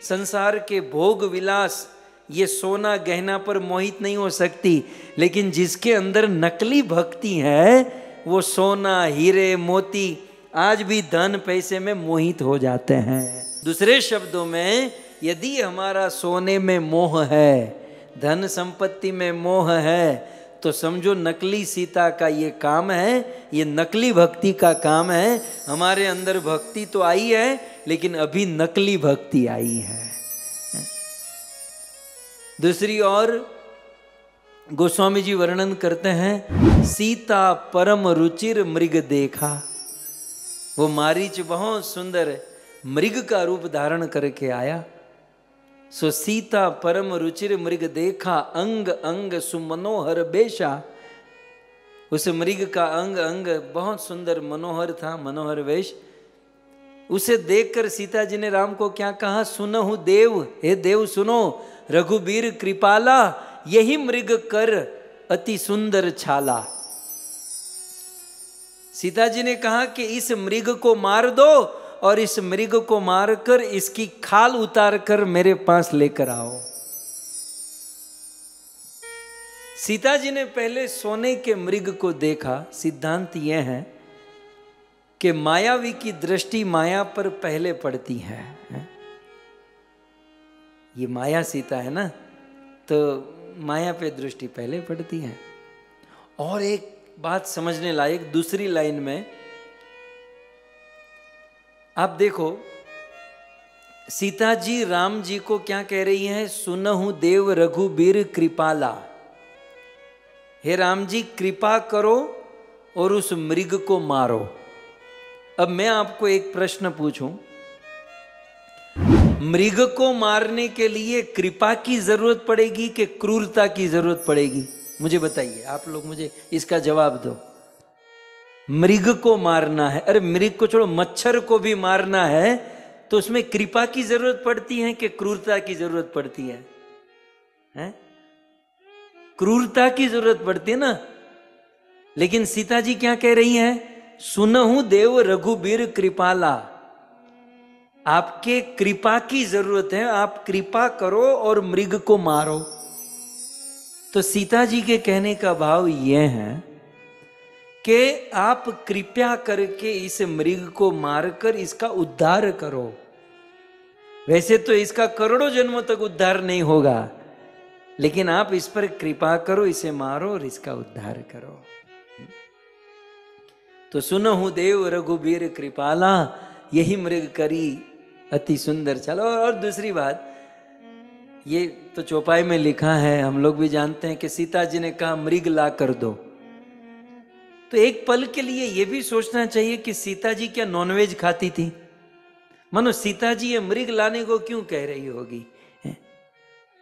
संसार के भोग विलास, ये सोना गहना पर मोहित नहीं हो सकती, लेकिन जिसके अंदर नकली भक्ति है वो सोना, हीरे, मोती, आज भी धन पैसे में मोहित हो जाते हैं। दूसरे शब्दों में, यदि हमारा सोने में मोह है, धन संपत्ति में मोह है, तो समझो नकली सीता का ये काम है, ये नकली भक्ति का काम है। हमारे अंदर भक्ति तो आई है, लेकिन अभी नकली भक्ति आई है। दूसरी ओर गोस्वामी जी वर्णन करते हैं, सीता परम रुचिर मृग देखा। वो मारीच बहुत सुंदर मृग का रूप धारण करके आया। सो सीता परम रुचिर मृग देखा, अंग अंग सुमनोहर बेशा। उस मृग का अंग अंग बहुत सुंदर मनोहर था, मनोहर वेश। उसे देखकर सीता जी ने राम को क्या कहा? सुनहु देव, हे देव सुनो, रघुबीर कृपाला, यही मृग कर अति सुंदर छाला। सीता जी ने कहा कि इस मृग को मार दो और इस मृग को मारकर इसकी खाल उतार कर मेरे पास लेकर आओ। सीता जी ने पहले सोने के मृग को देखा। सिद्धांत यह है कि मायावी की दृष्टि माया पर पहले पड़ती है। ये माया सीता है ना, तो माया पे दृष्टि पहले पड़ती है। और एक बात समझने लायक दूसरी लाइन में आप देखो, सीता जी राम जी को क्या कह रही है? सुनहु देव रघुबीर कृपाला। हे राम जी, कृपा करो और उस मृग को मारो। अब मैं आपको एक प्रश्न पूछूं, मृग को मारने के लिए कृपा की जरूरत पड़ेगी कि क्रूरता की जरूरत पड़ेगी? मुझे बताइए, आप लोग मुझे इसका जवाब दो। मृग को मारना है, अरे मृग को छोड़ो, मच्छर को भी मारना है तो उसमें कृपा की जरूरत पड़ती है कि क्रूरता की जरूरत पड़ती है? हैं? क्रूरता की जरूरत पड़ती है ना। लेकिन सीता जी क्या कह रही हैं? सुनहु देव रघुबीर कृपाला। आपके कृपा की जरूरत है, आप कृपा करो और मृग को मारो। तो सीता जी के कहने का भाव यह है कि आप कृपया करके इस मृग को मारकर इसका उद्धार करो। वैसे तो इसका करोड़ों जन्मों तक उद्धार नहीं होगा, लेकिन आप इस पर कृपा करो, इसे मारो और इसका उद्धार करो। तो सुनहु देव रघुबीर कृपाला, यही मृग करी अति सुंदर। चलो, और दूसरी बात, ये तो चौपाई में लिखा है, हम लोग भी जानते हैं कि सीता जी ने कहा मृग ला कर दो। तो एक पल के लिए ये भी सोचना चाहिए कि सीता जी क्या नॉनवेज खाती थी? मानो सीता जी ये मृग लाने को क्यों कह रही होगी?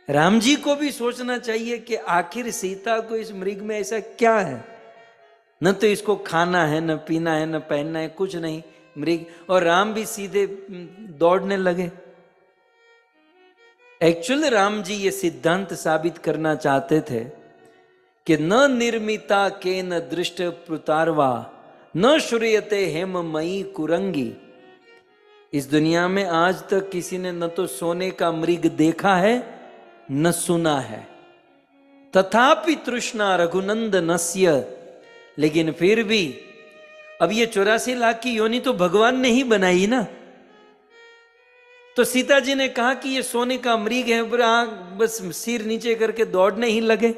राम जी को भी सोचना चाहिए कि आखिर सीता को इस मृग में ऐसा क्या है? न तो इसको खाना है, न पीना है, न पहनना है, कुछ नहीं, मृग। और राम भी सीधे दौड़ने लगे। एक्चुअली राम जी ये सिद्धांत साबित करना चाहते थे कि न निर्मिता के न दृष्ट पुतारवा न श्रूयते हेम मई कुरंगी। इस दुनिया में आज तक किसी ने न तो सोने का मृग देखा है न सुना है। तथापि तृष्णा रघुनंदनस्य, लेकिन फिर भी अब ये 84 लाख की योनि तो भगवान ने ही बनाई ना। तो सीता जी ने कहा कि ये सोने का मृग है, बस सिर नीचे करके दौड़ने ही लगे।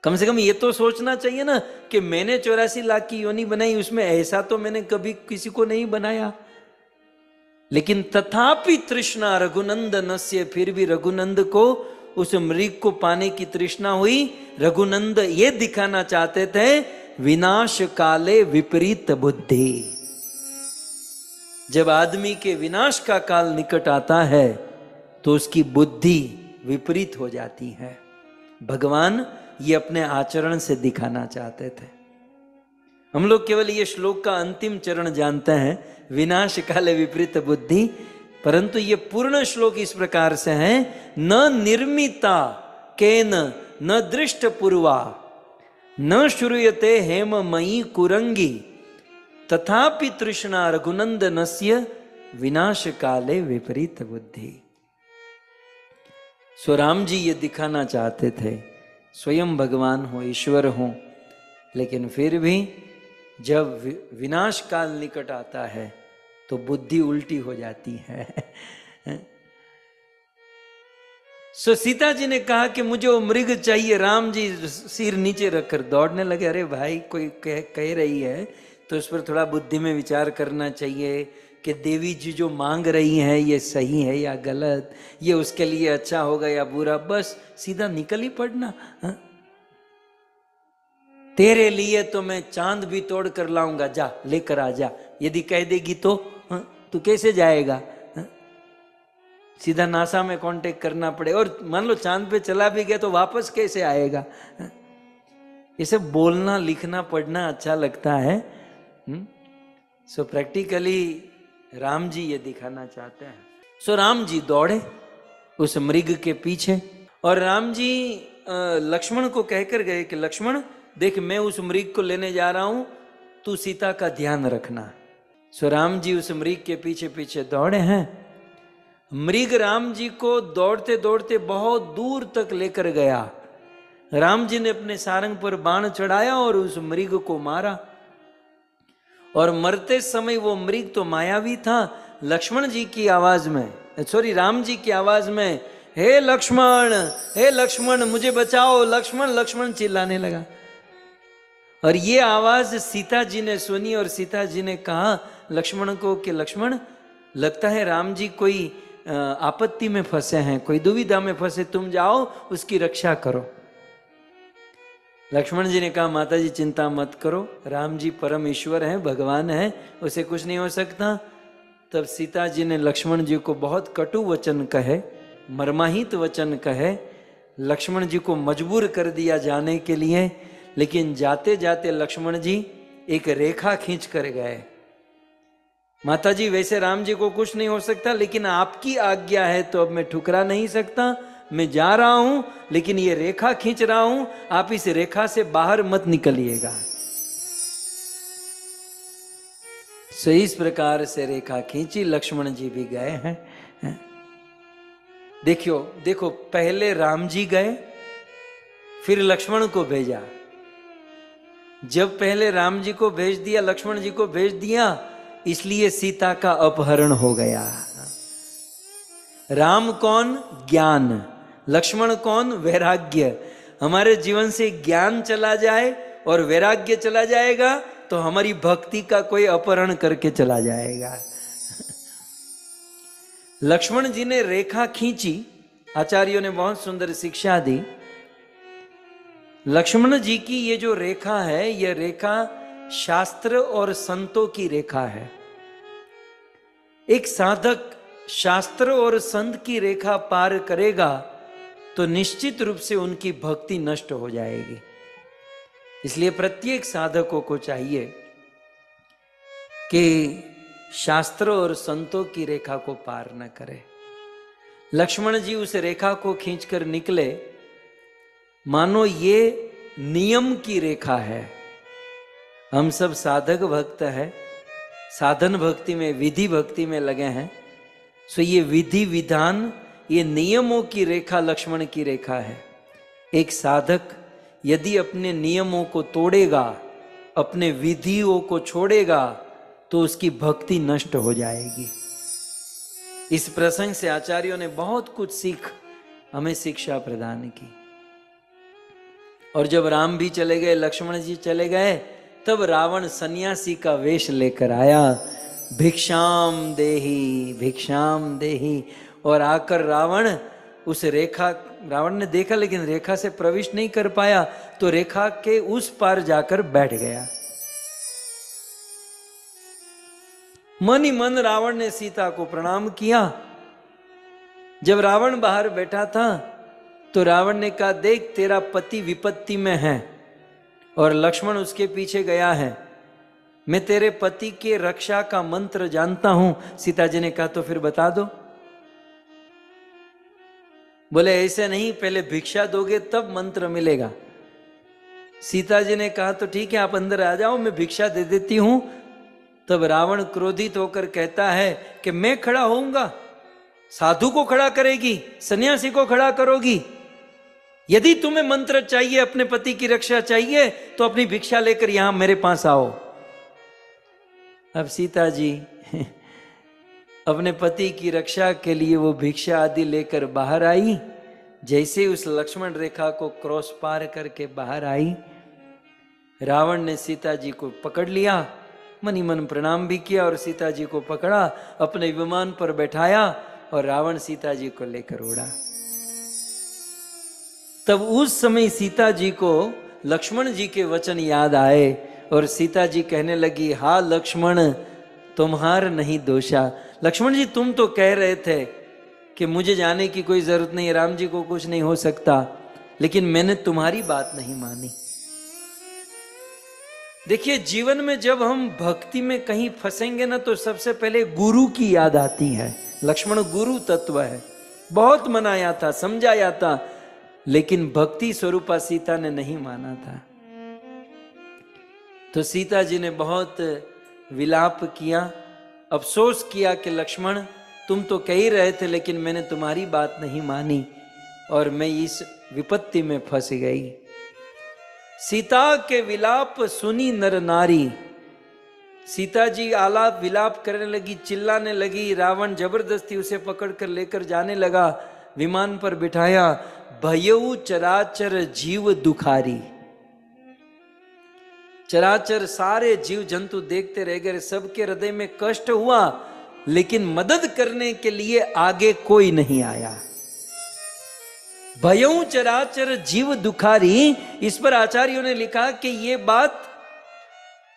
कम से कम ये तो सोचना चाहिए ना कि मैंने 84 लाख की योनि बनाई, उसमें ऐसा तो मैंने कभी किसी को नहीं बनाया। लेकिन तथापि तृष्णा रघुनंदनस्य, फिर भी रघुनंद को उस मृग को पाने की तृष्णा हुई। रघुनंद ये दिखाना चाहते थे विनाश काले विपरीत बुद्धि। जब आदमी के विनाश का काल निकट आता है तो उसकी बुद्धि विपरीत हो जाती है। भगवान ये अपने आचरण से दिखाना चाहते थे। हम लोग केवल ये श्लोक का अंतिम चरण जानते हैं, विनाश काले विपरीत बुद्धि, परंतु ये पूर्ण श्लोक इस प्रकार से है, न निर्मिता केन न दृष्ट पूर्वा न श्रूयते हेम मई कुरंगी तथापि तृष्णा रघुनंदनस्य विनाश काले विपरीत बुद्धि। सो राम जी ये दिखाना चाहते थे स्वयं भगवान हो, ईश्वर हो, लेकिन फिर भी जब विनाश काल निकट आता है तो बुद्धि उल्टी हो जाती है। सो सीता जी ने कहा कि मुझे वो मृग चाहिए। राम जी सिर नीचे रखकर दौड़ने लगे। अरे भाई, कोई कह रही है तो उस पर थोड़ा बुद्धि में विचार करना चाहिए कि देवी जी जो मांग रही है ये सही है या गलत, ये उसके लिए अच्छा होगा या बुरा। बस सीधा निकल ही पड़ना। हा? तेरे लिए तो मैं चांद भी तोड़ कर लाऊंगा, जा लेकर आ जा। यदि कह देगी तो तू कैसे जाएगा? सीधा नासा में कांटेक्ट करना पड़े, और मान लो चांद पे चला भी गया तो वापस कैसे आएगा? ये सब बोलना लिखना पढ़ना अच्छा लगता है। सो प्रैक्टिकली राम जी ये दिखाना चाहते हैं। सो राम जी दौड़े उस मृग के पीछे, और राम जी लक्ष्मण को कहकर गए कि लक्ष्मण देख, मैं उस मृग को लेने जा रहा हूं, तू सीता का ध्यान रखना। सो राम जी उस मृग के पीछे पीछे दौड़े हैं। मृग राम जी को दौड़ते दौड़ते बहुत दूर तक लेकर गया। राम जी ने अपने सारंग पर बाण चढ़ाया और उस मृग को मारा। और मरते समय वो मृग तो मायावी था। लक्ष्मण जी की आवाज में, सॉरी राम जी की आवाज में, हे लक्ष्मण मुझे बचाओ, लक्ष्मण लक्ष्मण चिल्लाने लगा। और ये आवाज सीता जी ने सुनी और सीता जी ने कहा लक्ष्मण को कि लक्ष्मण, लगता है राम जी कोई आपत्ति में फंसे हैं, कोई दुविधा में फंसे, तुम जाओ उसकी रक्षा करो। लक्ष्मण जी ने कहा माता जी चिंता मत करो, राम जी परम ईश्वर हैं, भगवान हैं, उसे कुछ नहीं हो सकता। तब सीता जी ने लक्ष्मण जी को बहुत कटु वचन कहे, मर्माहित वचन कहे, लक्ष्मण जी को मजबूर कर दिया जाने के लिए। लेकिन जाते जाते लक्ष्मण जी एक रेखा खींच कर गए। माता जी वैसे राम जी को कुछ नहीं हो सकता, लेकिन आपकी आज्ञा है तो अब मैं ठुकरा नहीं सकता, मैं जा रहा हूं, लेकिन ये रेखा खींच रहा हूं, आप इस रेखा से बाहर मत निकलिएगा। सो इस प्रकार से रेखा खींची, लक्ष्मण जी भी गए हैं। देखो पहले राम जी गए, फिर लक्ष्मण को भेजा। जब पहले राम जी को भेज दिया, लक्ष्मण जी को भेज दिया, इसलिए सीता का अपहरण हो गया। राम कौन? ज्ञान। लक्ष्मण कौन? वैराग्य। हमारे जीवन से ज्ञान चला जाए और वैराग्य चला जाएगा तो हमारी भक्ति का कोई अपहरण करके चला जाएगा। लक्ष्मण जी ने रेखा खींची। आचार्यों ने बहुत सुंदर शिक्षा दी। लक्ष्मण जी की ये जो रेखा है, यह रेखा शास्त्र और संतों की रेखा है। एक साधक शास्त्र और संत की रेखा पार करेगा तो निश्चित रूप से उनकी भक्ति नष्ट हो जाएगी। इसलिए प्रत्येक साधकों को चाहिए कि शास्त्र और संतों की रेखा को पार न करे। लक्ष्मण जी उस रेखा को खींचकर निकले, मानो ये नियम की रेखा है। हम सब साधक भक्त है, साधन भक्ति में, विधि भक्ति में लगे हैं। सो ये विधि विधान, ये नियमों की रेखा लक्ष्मण की रेखा है। एक साधक यदि अपने नियमों को तोड़ेगा, अपने विधियों को छोड़ेगा, तो उसकी भक्ति नष्ट हो जाएगी। इस प्रसंग से आचार्यों ने बहुत कुछ हमें शिक्षा प्रदान की। और जब राम भी चले गए, लक्ष्मण जी चले गए, तब रावण सन्यासी का वेश लेकर आया। भिक्षाम देही। और आकर रावण उस रेखा, रावण ने देखा लेकिन रेखा से प्रविष्ट नहीं कर पाया, तो रेखा के उस पार जाकर बैठ गया। मन ही मन रावण ने सीता को प्रणाम किया। जब रावण बाहर बैठा था तो रावण ने कहा, देख तेरा पति विपत्ति में है और लक्ष्मण उसके पीछे गया है। मैं तेरे पति के रक्षा का मंत्र जानता हूं। सीता जी ने कहा, तो फिर बता दो। बोले ऐसे नहीं, पहले भिक्षा दोगे तब मंत्र मिलेगा। सीता जी ने कहा, तो ठीक है आप अंदर आ जाओ, मैं भिक्षा दे देती हूं। तब रावण क्रोधित होकर कहता है कि मैं खड़ा होऊंगा? साधु को खड़ा करेगी, सन्यासी को खड़ा करोगी? यदि तुम्हें मंत्र चाहिए, अपने पति की रक्षा चाहिए, तो अपनी भिक्षा लेकर यहां मेरे पास आओ। अब सीता जी अपने पति की रक्षा के लिए वो भिक्षा आदि लेकर बाहर आई। जैसे उस लक्ष्मण रेखा को क्रॉस पार करके बाहर आई, रावण ने सीता जी को पकड़ लिया, मन ही मन प्रणाम भी किया और सीता जी को पकड़ा, अपने विमान पर बैठाया और रावण सीता जी को लेकर उड़ा। तब उस समय सीता जी को लक्ष्मण जी के वचन याद आए और सीता जी कहने लगी, हा लक्ष्मण तुम्हार नहीं दोषा। लक्ष्मण जी तुम तो कह रहे थे कि मुझे जाने की कोई जरूरत नहीं, राम जी को कुछ नहीं हो सकता, लेकिन मैंने तुम्हारी बात नहीं मानी। देखिए जीवन में जब हम भक्ति में कहीं फंसेंगे ना, तो सबसे पहले गुरु की याद आती है। लक्ष्मण गुरु तत्व है, बहुत मनाया था, समझाया था, लेकिन भक्ति स्वरूपा सीता ने नहीं माना था। तो सीता जी ने बहुत विलाप किया, अफसोस किया कि लक्ष्मण तुम तो कह ही रहे थे लेकिन मैंने तुम्हारी बात नहीं मानी और मैं इस विपत्ति में फंस गई। सीता के विलाप सुनी नर नारी। सीता जी आलाप विलाप करने लगी, चिल्लाने लगी। रावण जबरदस्ती उसे पकड़कर लेकर जाने लगा, विमान पर बिठाया। भयउ चराचर जीव दुखारी। चराचर सारे जीव जंतु देखते रह गए, सबके हृदय में कष्ट हुआ, लेकिन मदद करने के लिए आगे कोई नहीं आया। भयउ चराचर जीव दुखारी। इस पर आचार्यों ने लिखा कि ये बात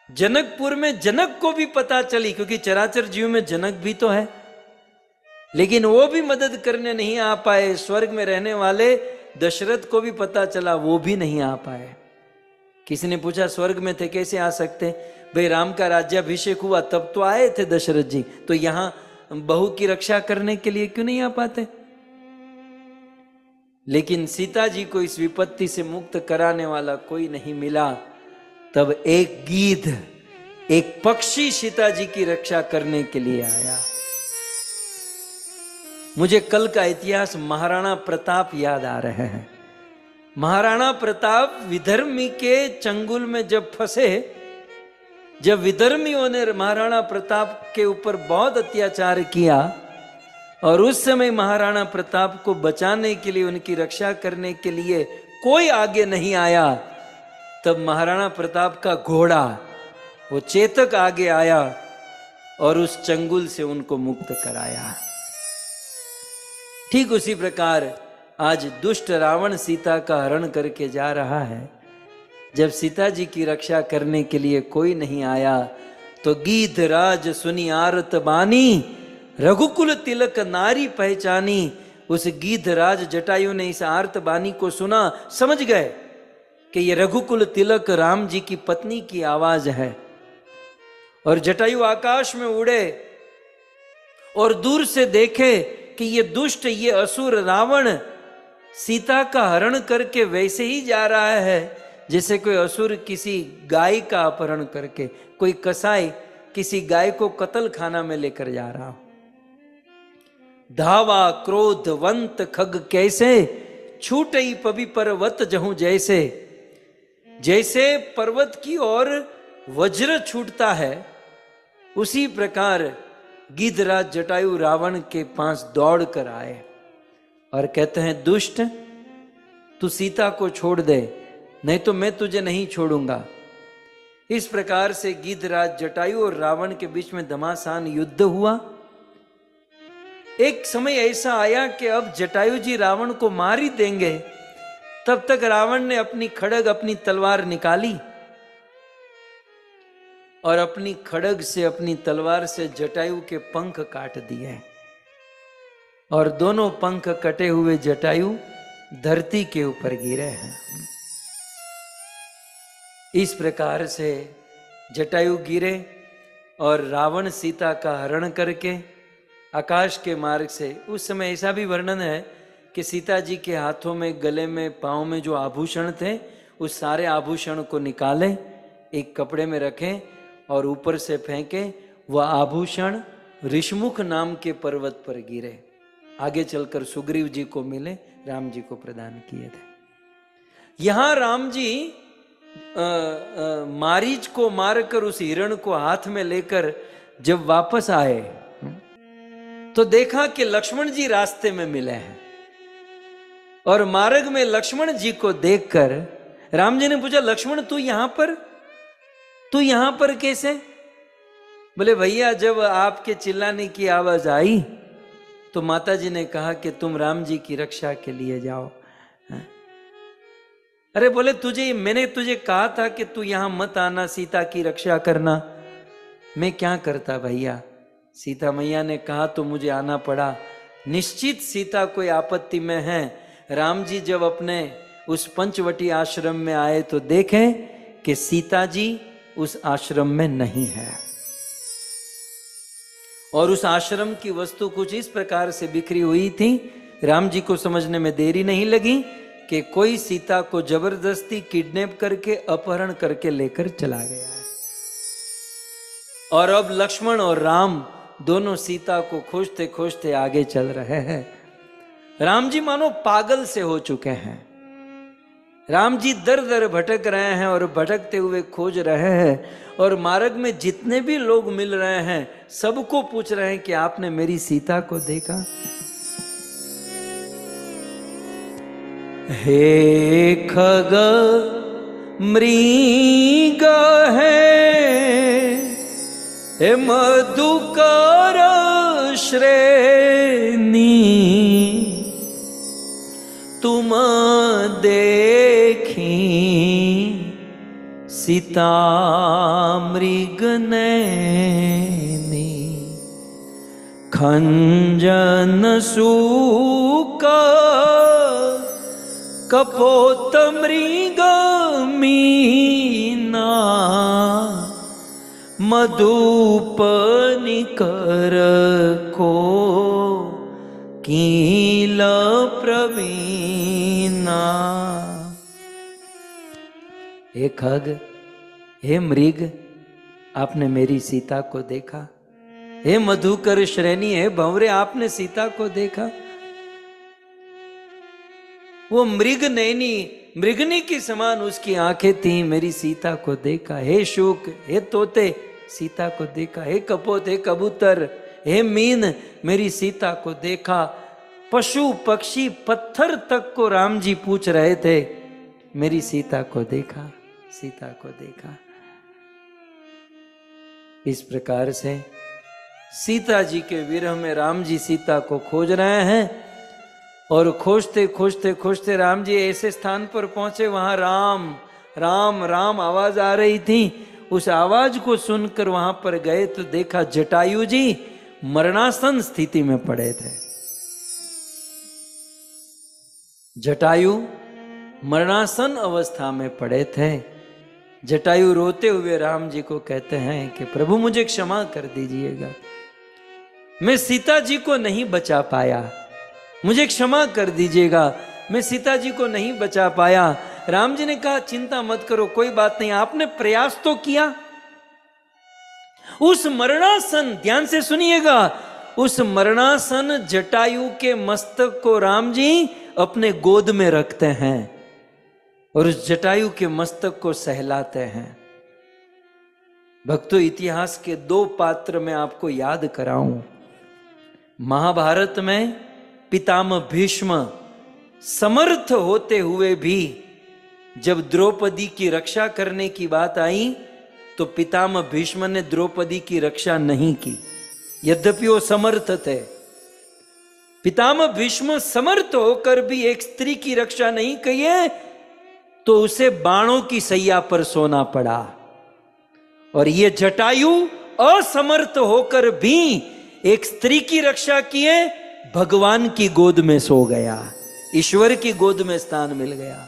जनकपुर में जनक को भी पता चली, क्योंकि चराचर जीव में जनक भी तो है, लेकिन वो भी मदद करने नहीं आ पाए। स्वर्ग में रहने वाले दशरथ को भी पता चला, वो भी नहीं आ पाए। किसी ने पूछा स्वर्ग में थे कैसे आ सकते? भाई राम का राज्याभिषेक हुआ तब तो आए थे दशरथ जी, तो यहां बहू की रक्षा करने के लिए क्यों नहीं आ पाते? लेकिन सीता जी को इस विपत्ति से मुक्त कराने वाला कोई नहीं मिला। तब एक गीध, एक पक्षी सीता जी की रक्षा करने के लिए आया। मुझे कल का इतिहास महाराणा प्रताप याद आ रहे हैं। महाराणा प्रताप विधर्मी के चंगुल में जब फंसे, जब विधर्मियों ने महाराणा प्रताप के ऊपर बहुत अत्याचार किया और उस समय महाराणा प्रताप को बचाने के लिए, उनकी रक्षा करने के लिए कोई आगे नहीं आया, तब महाराणा प्रताप का घोड़ा वो चेतक आगे आया और उस चंगुल से उनको मुक्त कराया। ठीक उसी प्रकार आज दुष्ट रावण सीता का हरण करके जा रहा है। जब सीता जी की रक्षा करने के लिए कोई नहीं आया, तो गीध राज सुनी आरत बानी, रघुकुल तिलक नारी पहचानी। उस गीध राज जटायु ने इस आर्त बानी को सुना, समझ गए कि ये रघुकुल तिलक राम जी की पत्नी की आवाज है। और जटायु आकाश में उड़े और दूर से देखे कि ये दुष्ट, ये असुर रावण सीता का हरण करके वैसे ही जा रहा है जैसे कोई असुर किसी गाय का अपहरण करके, कोई कसाई किसी गाय को कत्ल खाना में लेकर जा रहा हो। धावा क्रोधवंत खग कैसे, छूटई पबि पर्वत जहूं जैसे। जैसे पर्वत की ओर वज्र छूटता है, उसी प्रकार गिद्धराज जटायु रावण के पास दौड़ कर आए और कहते हैं, दुष्ट तू सीता को छोड़ दे, नहीं तो मैं तुझे नहीं छोड़ूंगा। इस प्रकार से गिद्धराज जटायु और रावण के बीच में घमासान युद्ध हुआ। एक समय ऐसा आया कि अब जटायु जी रावण को मार ही देंगे, तब तक रावण ने अपनी खड़ग, अपनी तलवार निकाली और अपनी खड़ग से, अपनी तलवार से जटायु के पंख काट दिए और दोनों पंख कटे हुए जटायु धरती के ऊपर गिरे हैं। इस प्रकार से जटायु गिरे और रावण सीता का हरण करके आकाश के मार्ग से, उस समय ऐसा भी वर्णन है कि सीता जी के हाथों में, गले में, पांव में जो आभूषण थे, उस सारे आभूषण को निकाले, एक कपड़े में रखें और ऊपर से फेंके। वह आभूषण ऋषमुख नाम के पर्वत पर गिरे, आगे चलकर सुग्रीव जी को मिले, राम जी को प्रदान किए थे। यहां राम जी मारीच को मारकर उस हिरण को हाथ में लेकर जब वापस आए, तो देखा कि लक्ष्मण जी रास्ते में मिले हैं और मार्ग में लक्ष्मण जी को देखकर राम जी ने पूछा, लक्ष्मण तू यहां पर कैसे? बोले भैया, जब आपके चिल्लाने की आवाज आई तो माता जी ने कहा कि तुम राम जी की रक्षा के लिए जाओ। अरे बोले, मैंने तुझे कहा था कि तू यहां मत आना, सीता की रक्षा करना। मैं क्या करता भैया, सीता मैया ने कहा तो मुझे आना पड़ा। निश्चित सीता कोई आपत्ति में है। राम जी जब अपने उस पंचवटी आश्रम में आए तो देखें कि सीता जी उस आश्रम में नहीं है और उस आश्रम की वस्तु कुछ इस प्रकार से बिखरी हुई थी। राम जी को समझने में देरी नहीं लगी कि कोई सीता को जबरदस्ती किडनैप करके, अपहरण करके लेकर चला गया है। और अब लक्ष्मण और राम दोनों सीता को खोजते खोजते आगे चल रहे हैं। राम जी मानो पागल से हो चुके हैं। राम जी दर दर भटक रहे हैं और भटकते हुए खोज रहे हैं, और मार्ग में जितने भी लोग मिल रहे हैं सबको पूछ रहे हैं कि आपने मेरी सीता को देखा? हे खग मृग है, हे मधुकर श्रेणी, तुम देखी सीता मृग नैनी, खंजन सूक कपोत मृग मीना, मधुप निकर को कील प्रवीणा। हे खग, हे मृग, आपने मेरी सीता को देखा? हे मधुकर श्रेणी, हे भंवरे, आपने सीता को देखा? वो मृग नैनी, मृगनी के समान उसकी आंखें थी, मेरी सीता को देखा? हे शूक, हे तोते, सीता को देखा? हे कपोत, हे कबूतर, हे मीन, मेरी सीता को देखा? पशु पक्षी पत्थर तक को राम जी पूछ रहे थे, मेरी सीता को देखा? सीता को देखा? इस प्रकार से सीता जी के विरह में राम जी सीता को खोज रहे हैं, और खोजते खोजते खोजते राम जी ऐसे स्थान पर पहुंचे, वहां राम राम राम आवाज आ रही थी। उस आवाज को सुनकर वहां पर गए तो देखा जटायु जी मरणासन स्थिति में पड़े थे। जटायु मरणासन अवस्था में पड़े थे। जटायु रोते हुए राम जी को कहते हैं कि प्रभु मुझे क्षमा कर दीजिएगा, मैं सीता जी को नहीं बचा पाया, मुझे क्षमा कर दीजिएगा, मैं सीता जी को नहीं बचा पाया। राम जी ने कहा चिंता मत करो, कोई बात नहीं, आपने प्रयास तो किया। उस मरणासन, ध्यान से सुनिएगा, उस मरणासन जटायु के मस्तक को राम जी अपने गोद में रखते हैं और उस जटायु के मस्तक को सहलाते हैं। भक्तों, इतिहास के दो पात्र मैं आपको याद कराऊं। महाभारत में पितामह भीष्म समर्थ होते हुए भी जब द्रौपदी की रक्षा करने की बात आई तो पितामह भीष्म ने द्रौपदी की रक्षा नहीं की, यद्यपि वो समर्थ थे। पितामह भीष्म समर्थ होकर भी एक स्त्री की रक्षा नहीं की है तो उसे बाणों की सैया पर सोना पड़ा। और ये जटायु असमर्थ होकर भी एक स्त्री की रक्षा किए, भगवान की गोद में सो गया, ईश्वर की गोद में स्थान मिल गया।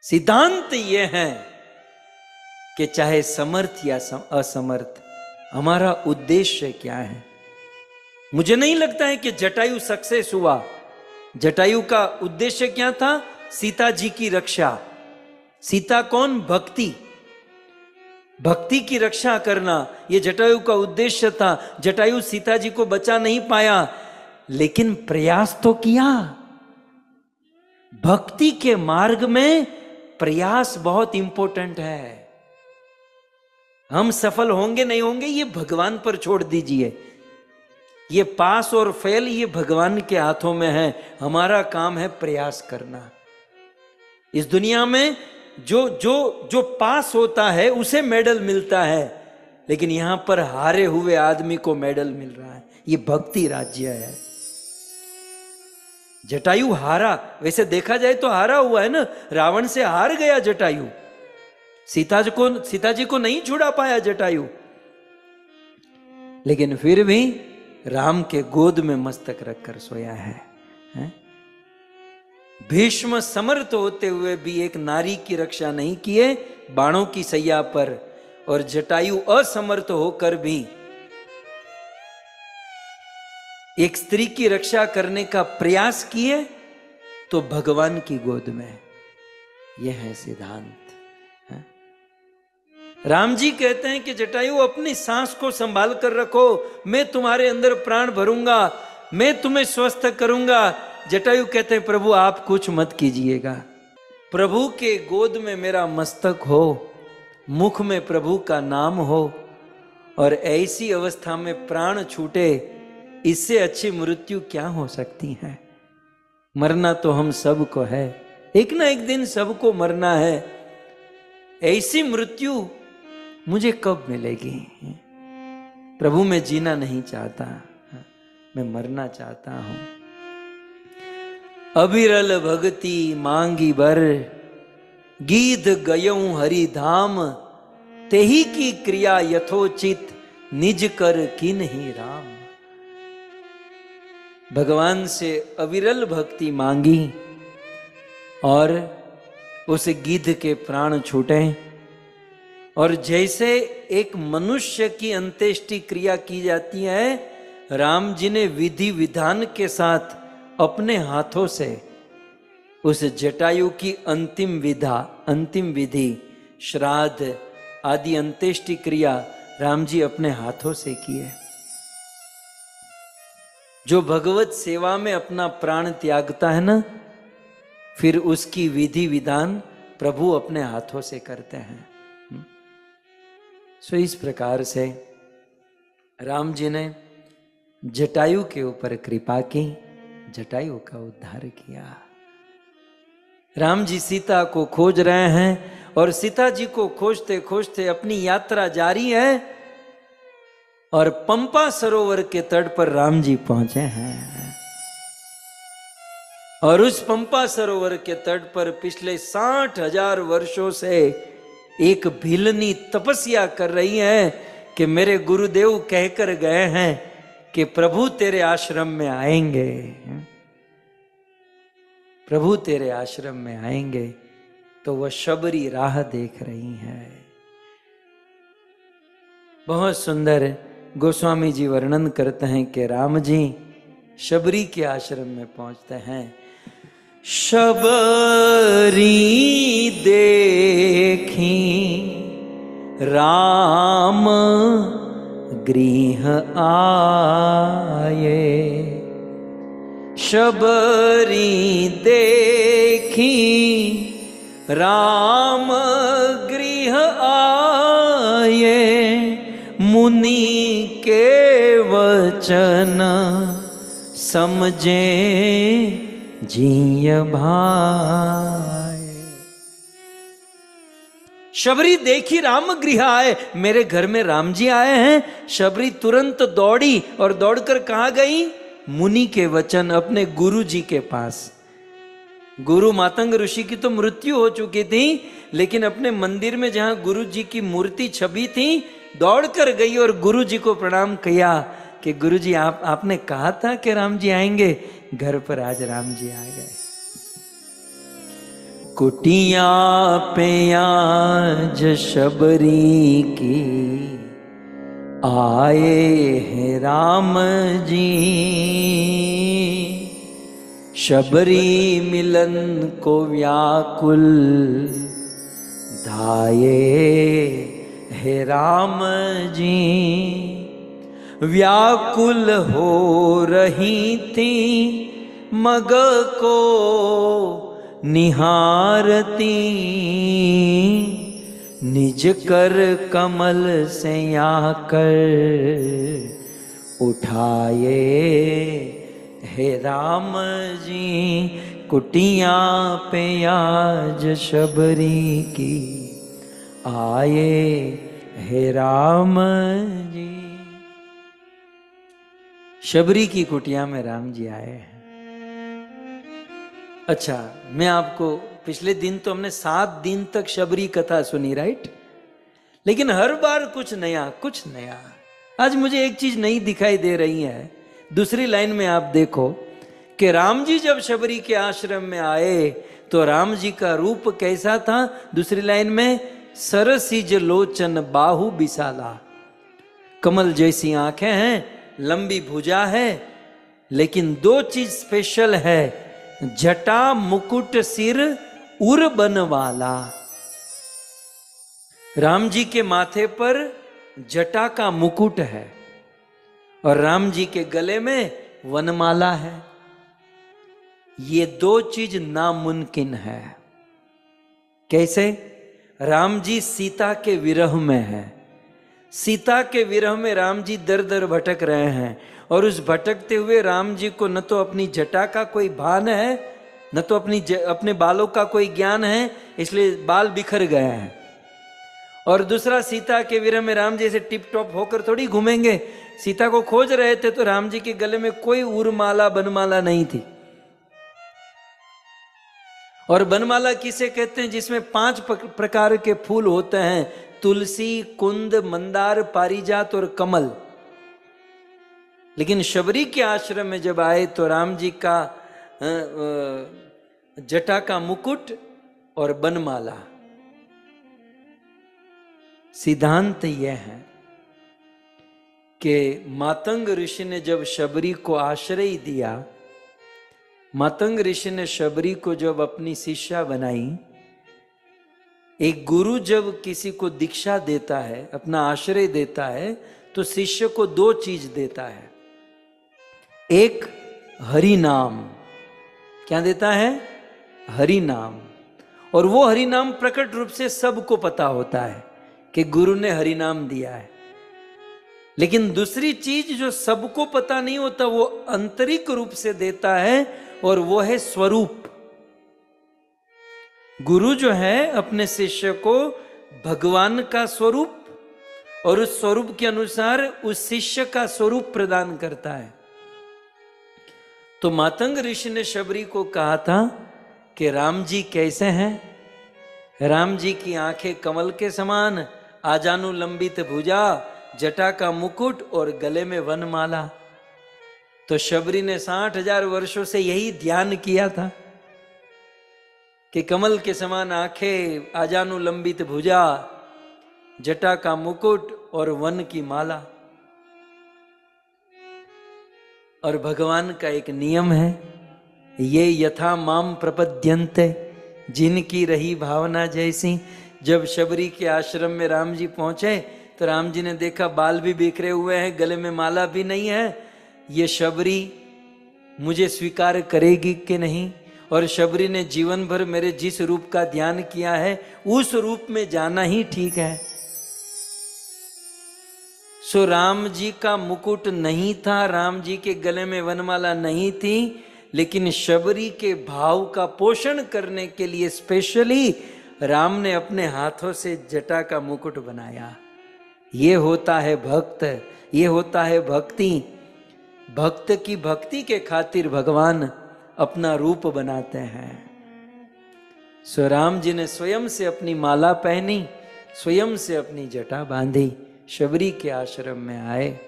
सिद्धांत यह है कि चाहे समर्थ या असमर्थ, हमारा उद्देश्य क्या है। मुझे नहीं लगता है कि जटायु सक्सेस हुआ। जटायु का उद्देश्य क्या था? सीता जी की रक्षा। सीता कौन? भक्ति। भक्ति की रक्षा करना यह जटायु का उद्देश्य था। जटायु सीता जी को बचा नहीं पाया, लेकिन प्रयास तो किया। भक्ति के मार्ग में प्रयास बहुत इंपॉर्टेंट है। हम सफल होंगे नहीं होंगे ये भगवान पर छोड़ दीजिए। ये पास और फेल ये भगवान के हाथों में है। हमारा काम है प्रयास करना। इस दुनिया में जो जो जो पास होता है उसे मेडल मिलता है, लेकिन यहां पर हारे हुए आदमी को मेडल मिल रहा है। ये भक्ति राज्य है। जटायु हारा, वैसे देखा जाए तो हारा हुआ है ना, रावण से हार गया जटायु। सीता जी को नहीं छुड़ा पाया जटायु, लेकिन फिर भी राम के गोद में मस्तक रखकर सोया है? भीष्म समर्थ होते हुए भी एक नारी की रक्षा नहीं किए बाणों की सैया पर, और जटायु असमर्थ होकर भी एक स्त्री की रक्षा करने का प्रयास किए तो भगवान की गोद में। यह है सिद्धांत। राम जी कहते हैं कि जटायु अपनी सांस को संभाल कर रखो, मैं तुम्हारे अंदर प्राण भरूंगा, मैं तुम्हें स्वस्थ करूंगा। जटायु कहते हैं प्रभु आप कुछ मत कीजिएगा, प्रभु के गोद में मेरा मस्तक हो, मुख में प्रभु का नाम हो, और ऐसी अवस्था में प्राण छूटे, इससे अच्छी मृत्यु क्या हो सकती है। मरना तो हम सबको है, एक ना एक दिन सबको मरना है। ऐसी मृत्यु मुझे कब मिलेगी। प्रभु मैं जीना नहीं चाहता, मैं मरना चाहता हूं। अविरल भक्ति मांगी बर, गीत गयऊं हरि धाम, तेही की क्रिया यथोचित, निज कर की नहीं राम। भगवान से अविरल भक्ति मांगी और उस गिद्ध के प्राण छूटे, और जैसे एक मनुष्य की अंत्येष्टि क्रिया की जाती है, राम जी ने विधि विधान के साथ अपने हाथों से उस जटायु की अंतिम विधि, श्राद्ध आदि अंत्येष्टि क्रिया राम जी अपने हाथों से किए। जो भगवत सेवा में अपना प्राण त्यागता है ना, फिर उसकी विधि विधान प्रभु अपने हाथों से करते हैं। सो इस प्रकार से राम जी ने जटायु के ऊपर कृपा की, जटायु का उद्धार किया। राम जी सीता को खोज रहे हैं, और सीता जी को खोजते खोजते अपनी यात्रा जारी है, और पंपा सरोवर के तट पर राम जी पहुंचे हैं। और उस पंपा सरोवर के तट पर पिछले 60,000 वर्षों से एक भिलनी तपस्या कर रही है कि मेरे गुरुदेव कहकर गए हैं कि प्रभु तेरे आश्रम में आएंगे, प्रभु तेरे आश्रम में आएंगे। तो वह शबरी राह देख रही है। बहुत सुंदर गोस्वामी जी वर्णन करते हैं कि राम जी शबरी के आश्रम में पहुंचते हैं। शबरी देखी राम गृह आए, शबरी देखी राम गृह आए, मुनि के वचन समझे जिय भाई। शबरी देखी राम गृह आए, मेरे घर में राम जी आए हैं। शबरी तुरंत दौड़ी और दौड़कर कहाँ गई? मुनि के वचन, अपने गुरु जी के पास। गुरु मातंग ऋषि की तो मृत्यु हो चुकी थी, लेकिन अपने मंदिर में जहां गुरु जी की मूर्ति छवि थी, दौड़कर गई और गुरु जी को प्रणाम किया कि गुरु जी आपने कहा था कि राम जी आएंगे, घर पर आज राम जी आ गए। कुटिया पे आज शबरी की आए हैं राम जी, शबरी मिलन को व्याकुल धाये हे राम जी। व्याकुल हो रही थी मग को निहारती, निज कर कमल से आकर उठाए हे राम जी। कुटिया पे आज शबरी की आए हे राम जी। शबरी की कुटिया में राम जी आए हैं। अच्छा, मैं आपको पिछले दिन तो हमने 7 दिन तक शबरी कथा सुनी, राइट? लेकिन हर बार कुछ नया कुछ नया। आज मुझे एक चीज नई दिखाई दे रही है। दूसरी लाइन में आप देखो कि राम जी जब शबरी के आश्रम में आए तो राम जी का रूप कैसा था? दूसरी लाइन में, सरसिज लोचन बाहु विशाला, कमल जैसी आंखें हैं, लंबी भुजा है, लेकिन 2 चीज स्पेशल है, जटा मुकुट सिर उर बन वाला। राम जी के माथे पर जटा का मुकुट है और राम जी के गले में वनमाला है। ये दो चीज नामुमकिन है। कैसे? राम जी सीता के विरह में है। सीता के विरह में राम जी दर दर भटक रहे हैं और उस भटकते हुए राम जी को न तो अपनी जटा का कोई भान है, न तो अपने बालों का कोई ज्ञान है, इसलिए बाल बिखर गए हैं। और दूसरा, सीता के विरह में राम जी ऐसे टिप टॉप होकर थोड़ी घूमेंगे। सीता को खोज रहे थे तो राम जी के गले में कोई उरमाला बनमाला नहीं थी। और बनमाला किसे कहते हैं? जिसमें 5 प्रकार के फूल होते हैं, तुलसी, कुंद, मंदार, पारिजात और कमल। लेकिन शबरी के आश्रम में जब आए तो राम जी का जटा का मुकुट और बनमाला। सिद्धांत यह है कि मातंग ऋषि ने जब शबरी को आश्रय दिया, मातंग ऋषि ने शबरी को जब अपनी शिष्या बनाई। एक गुरु जब किसी को दीक्षा देता है, अपना आश्रय देता है, तो शिष्य को 2 चीज देता है। एक, हरि नाम। क्या देता है? हरि नाम। और वो हरि नाम प्रकट रूप से सबको पता होता है कि गुरु ने हरि नाम दिया है। लेकिन दूसरी चीज जो सबको पता नहीं होता, वो आंतरिक रूप से देता है, और वो है स्वरूप। गुरु जो है अपने शिष्य को भगवान का स्वरूप और उस स्वरूप के अनुसार उस शिष्य का स्वरूप प्रदान करता है। तो मातंग ऋषि ने शबरी को कहा था कि राम जी कैसे हैं? राम जी की आंखें कमल के समान, आजानु लंबित भुजा, जटा का मुकुट और गले में वनमाला। तो शबरी ने 60,000 वर्षों से यही ध्यान किया था कि कमल के समान आंखें, आजानु लंबित भुजा, जटा का मुकुट और वन की माला। और भगवान का एक नियम है, ये यथा माम प्रपद्यन्ते, जिनकी रही भावना जैसी। जब शबरी के आश्रम में राम जी पहुंचे तो राम जी ने देखा बाल भी बिखरे हुए हैं, गले में माला भी नहीं है। ये शबरी मुझे स्वीकार करेगी कि नहीं? और शबरी ने जीवन भर मेरे जिस रूप का ध्यान किया है उस रूप में जाना ही ठीक है। सो राम जी का मुकुट नहीं था, राम जी के गले में वनमाला नहीं थी, लेकिन शबरी के भाव का पोषण करने के लिए स्पेशली राम ने अपने हाथों से जटा का मुकुट बनाया। ये होता है भक्त, ये होता है भक्ति। भक्त की भक्ति के खातिर भगवान अपना रूप बनाते हैं। सो राम जी ने स्वयं से अपनी माला पहनी, स्वयं से अपनी जटा बांधी, शबरी के आश्रम में आए।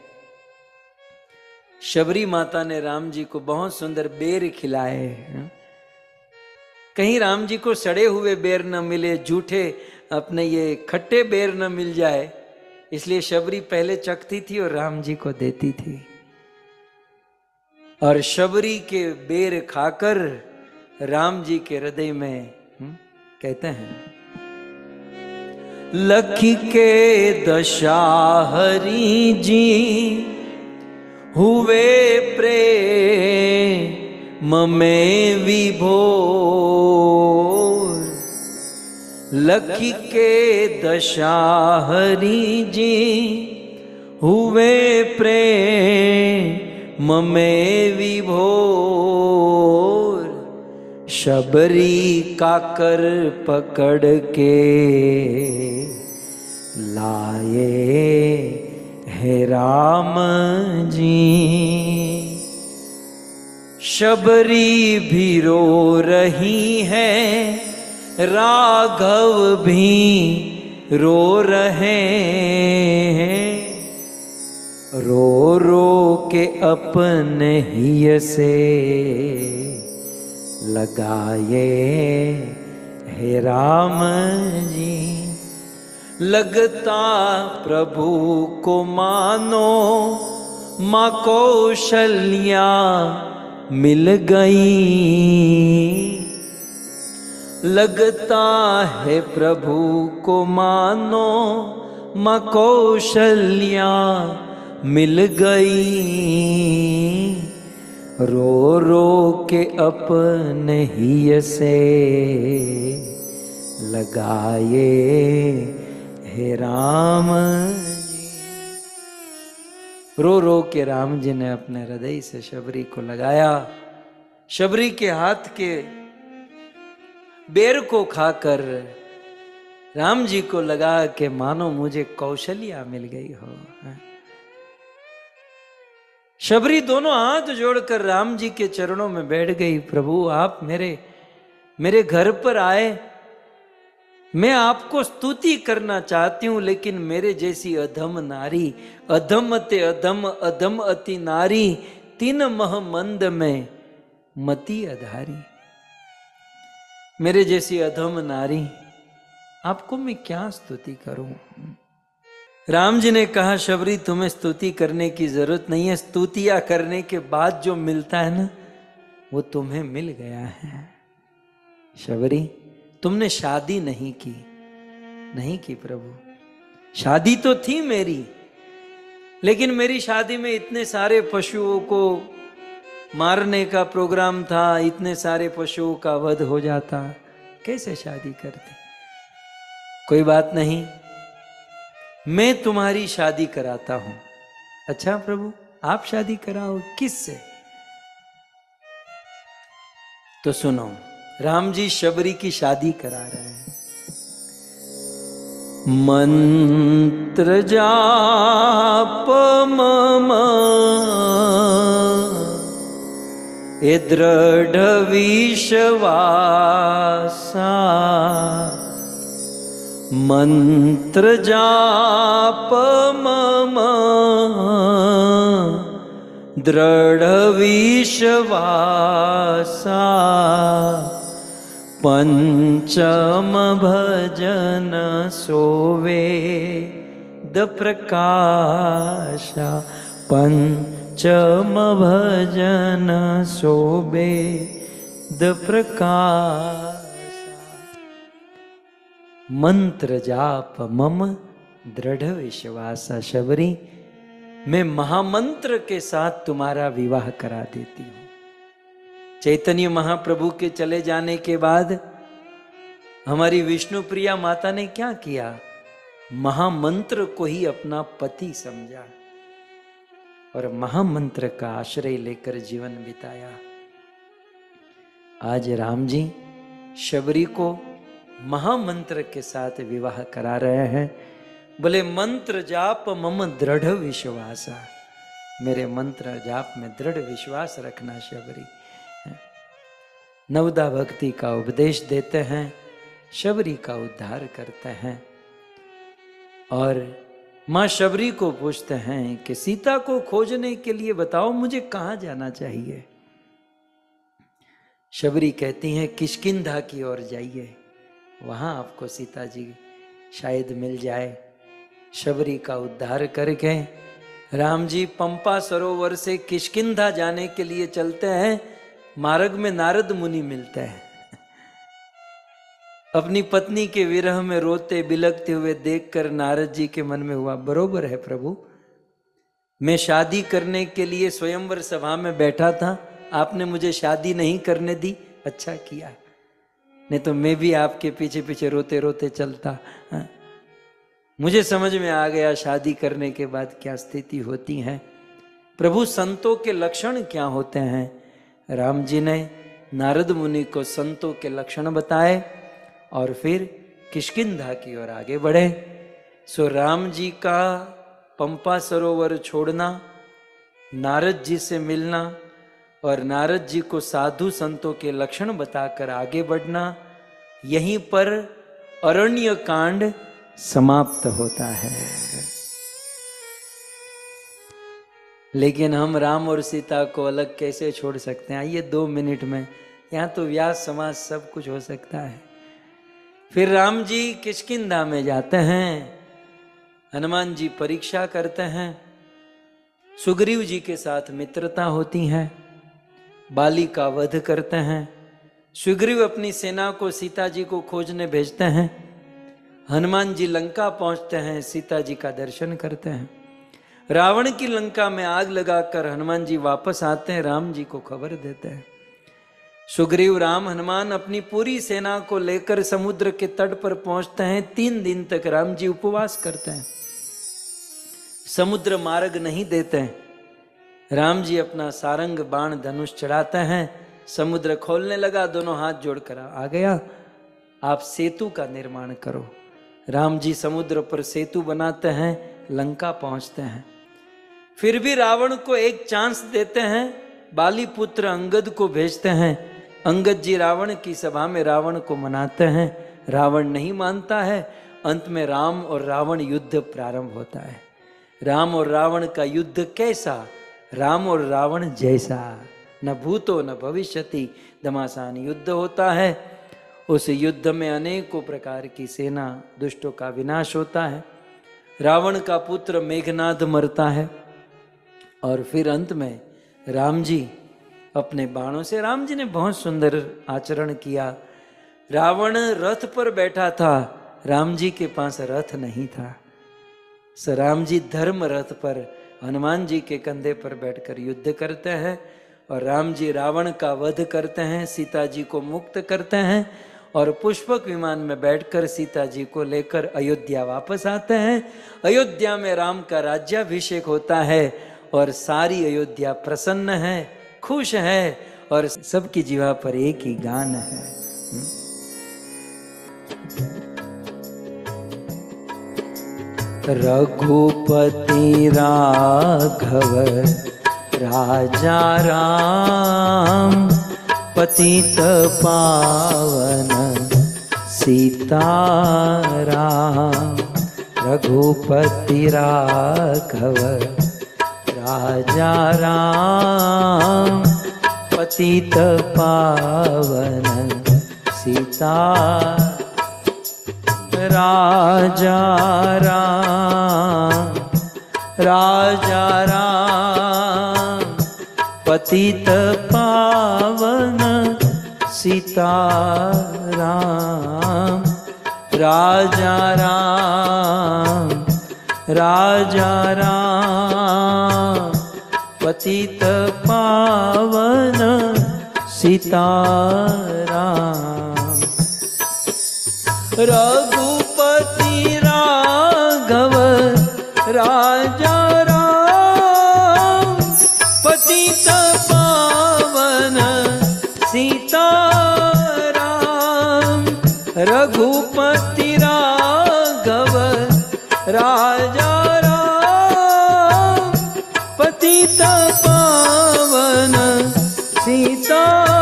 शबरी माता ने राम जी को बहुत सुंदर बेर खिलाए। कहीं राम जी को सड़े हुए बेर न मिले, झूठे अपने ये खट्टे बेर न मिल जाए, इसलिए शबरी पहले चखती थी और राम जी को देती थी। और शबरी के बेर खाकर राम जी के हृदय में कहते हैं, लखी के दशाहरी जी हुए प्रेम में विभोर। लखी के दशाहरी जी हुए प्रेम में विभोर। शबरी का कर पकड़ के लाए है राम जी। शबरी भी रो रही है, राघव भी रो रहे हैं। रो रो के अपने ही से लगाए हे राम जी। लगता प्रभु को मानो माँ कौशल्या मिल गई। लगता है प्रभु को मानो माँ कौशल्या मिल गई, रो रो के अपने ही से लगाए हे राम जी। रो रो के राम जी ने अपने हृदय से शबरी को लगाया। शबरी के हाथ के बेर को खाकर राम जी को लगा के मानो मुझे कौशल्या मिल गई हो। शबरी दोनों हाथ जोड़कर राम जी के चरणों में बैठ गई। प्रभु आप मेरे घर पर आए, मैं आपको स्तुति करना चाहती हूं, लेकिन मेरे जैसी अधम नारी, अधम ते अधम अधम अति नारी, तीन मह मंद में मति अधारी। मेरे जैसी अधम नारी, आपको मैं क्या स्तुति करूं। राम जी ने कहा शबरी तुम्हें स्तुति करने की जरूरत नहीं है, स्तुतियां करने के बाद जो मिलता है ना वो तुम्हें मिल गया है। शबरी तुमने शादी नहीं की प्रभु। शादी तो थी मेरी, लेकिन मेरी शादी में इतने सारे पशुओं को मारने का प्रोग्राम था, इतने सारे पशुओं का वध हो जाता, कैसे शादी करते। कोई बात नहीं, मैं तुम्हारी शादी कराता हूं। अच्छा प्रभु आप शादी कराओ, किससे। तो सुनो, राम जी शबरी की शादी करा रहे हैं। मंत्र जाप मम ए दृढ़ विश्वासा, मंत्र जाप मम दृढ़ विश्वासा, पंचम भजन सोवे द प्रकाशा, पंचम भजन सोवे द प्रकाशा। मंत्र जाप मम दृढ़ विश्वासा। शबरी मैं महामंत्र के साथ तुम्हारा विवाह करा देती हूं। चैतन्य महाप्रभु के चले जाने के बाद हमारी विष्णु प्रिया माता ने क्या किया, महामंत्र को ही अपना पति समझा और महामंत्र का आश्रय लेकर जीवन बिताया। आज राम जी शबरी को महामंत्र के साथ विवाह करा रहे हैं। बोले मंत्र जाप मम दृढ़ विश्वासा, मेरे मंत्र जाप में दृढ़ विश्वास रखना शबरी। नवदा भक्ति का उपदेश देते हैं, शबरी का उद्धार करते हैं। और मां शबरी को पूछते हैं कि सीता को खोजने के लिए बताओ मुझे कहां जाना चाहिए। शबरी कहती हैं किष्किंधा की ओर जाइए, वहां आपको सीता जी शायद मिल जाए। शबरी का उद्धार करके राम जी पंपा सरोवर से किष्किंधा जाने के लिए चलते हैं। मार्ग में नारद मुनि मिलते हैं। अपनी पत्नी के विरह में रोते बिलखते हुए देखकर नारद जी के मन में हुआ, बरोबर है प्रभु, मैं शादी करने के लिए स्वयंवर सभा में बैठा था, आपने मुझे शादी नहीं करने दी, अच्छा किया, नहीं तो मैं भी आपके पीछे पीछे रोते रोते चलता। मुझे समझ में आ गया शादी करने के बाद क्या स्थिति होती है। प्रभु संतों के लक्षण क्या होते हैं। राम जी ने नारद मुनि को संतों के लक्षण बताए और फिर किष्किंधा की ओर आगे बढ़े। सो राम जी का पंपा सरोवर छोड़ना, नारद जी से मिलना और नारद जी को साधु संतों के लक्षण बताकर आगे बढ़ना, यहीं पर अरण्य कांड समाप्त होता है। लेकिन हम राम और सीता को अलग कैसे छोड़ सकते हैं। आइए 2 मिनट में, यहाँ तो व्यास समाज सब कुछ हो सकता है। फिर राम जी किष्किंधा में जाते हैं, हनुमान जी परीक्षा करते हैं, सुग्रीव जी के साथ मित्रता होती है, बाली का वध करते हैं, सुग्रीव अपनी सेना को सीता जी को खोजने भेजते हैं। हनुमान जी लंका पहुंचते हैं, सीता जी का दर्शन करते हैं। रावण की लंका में आग लगाकर हनुमान जी वापस आते हैं, राम जी को खबर देते हैं। सुग्रीव राम हनुमान अपनी पूरी सेना को लेकर समुद्र के तट पर पहुंचते हैं। 3 दिन तक राम जी उपवास करते हैं, समुद्र मार्ग नहीं देते हैं। राम जी अपना सारंग बाण धनुष चढ़ाते हैं, समुद्र खोलने लगा, दोनों हाथ जोड़कर आ गया, आप सेतु का निर्माण करो। राम जी समुद्र पर सेतु बनाते हैं, लंका पहुंचते हैं। फिर भी रावण को एक चांस देते हैं, बाली पुत्र अंगद को भेजते हैं। अंगद जी रावण की सभा में रावण को मनाते हैं, रावण नहीं मानता है। अंत में राम और रावण युद्ध प्रारंभ होता है। राम और रावण का युद्ध कैसा? राम और रावण जैसा, न भूतो न भविष्यति, घमासान युद्ध होता है। उस युद्ध में अनेकों प्रकार की सेना, दुष्टों का विनाश होता है। रावण का पुत्र मेघनाद मरता है और फिर अंत में राम जी अपने बाणों से, राम जी ने बहुत सुंदर आचरण किया। रावण रथ पर बैठा था, राम जी के पास रथ नहीं था। राम जी धर्म रथ पर हनुमान जी के कंधे पर बैठकर युद्ध करते हैं और राम जी रावण का वध करते हैं, सीता जी को मुक्त करते हैं और पुष्पक विमान में बैठकर सीता जी को लेकर अयोध्या वापस आते हैं। अयोध्या में राम का राज्याभिषेक होता है और सारी अयोध्या प्रसन्न है, खुश है और सबकी जीवा पर एक ही गान है। रघुपति राघव राजा राम, पतित पावन सीताराम। रघुपति राघव राजा राम, पतित पावन सीता। राजा राम राजा राम, पतित पावन सीताराम। राजा राम राजा राम, पतित पावन सीताराम। रघुपति राघव राजा राम, पतित पावन सीताराम। रघुपति राघव राजा राम, पतित पावन सीताराम।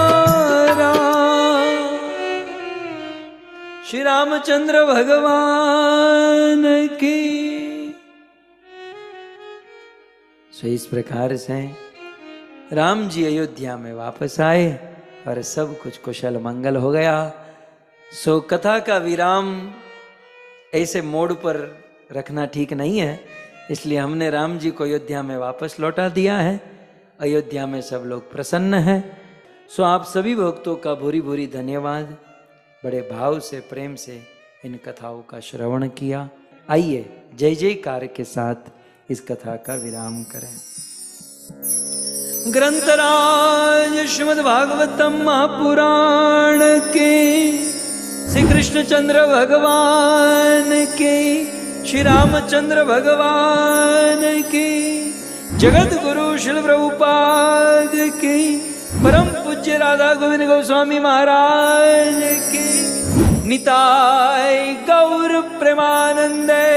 श्री रामचंद्र भगवान की। सो इस प्रकार से राम जी अयोध्या में वापस आए और सब कुछ कुशल मंगल हो गया। सो कथा का विराम ऐसे मोड़ पर रखना ठीक नहीं है, इसलिए हमने राम जी को अयोध्या में वापस लौटा दिया है। अयोध्या में सब लोग प्रसन्न हैं। सो आप सभी भक्तों का भूरी भूरी धन्यवाद। बड़े भाव से, प्रेम से इन कथाओं का श्रवण किया। आइए जय जयकार के साथ इस कथा का विराम करें। ग्रंथराज श्रीमद् भागवतम महापुराण के, श्री कृष्णचंद्र भगवान के, श्री रामचंद्र भगवान की, जगत गुरु श्रील प्रभुपाद की, परम पूज्य राधा गोविंद गोस्वामी महाराज की, निताय गौर प्रेमानंदे।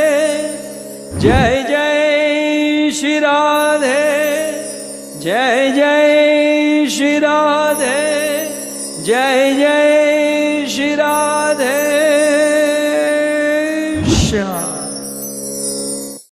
जय जय श्री राधे, जय जय श्री राधे, जय जय श्री राधे।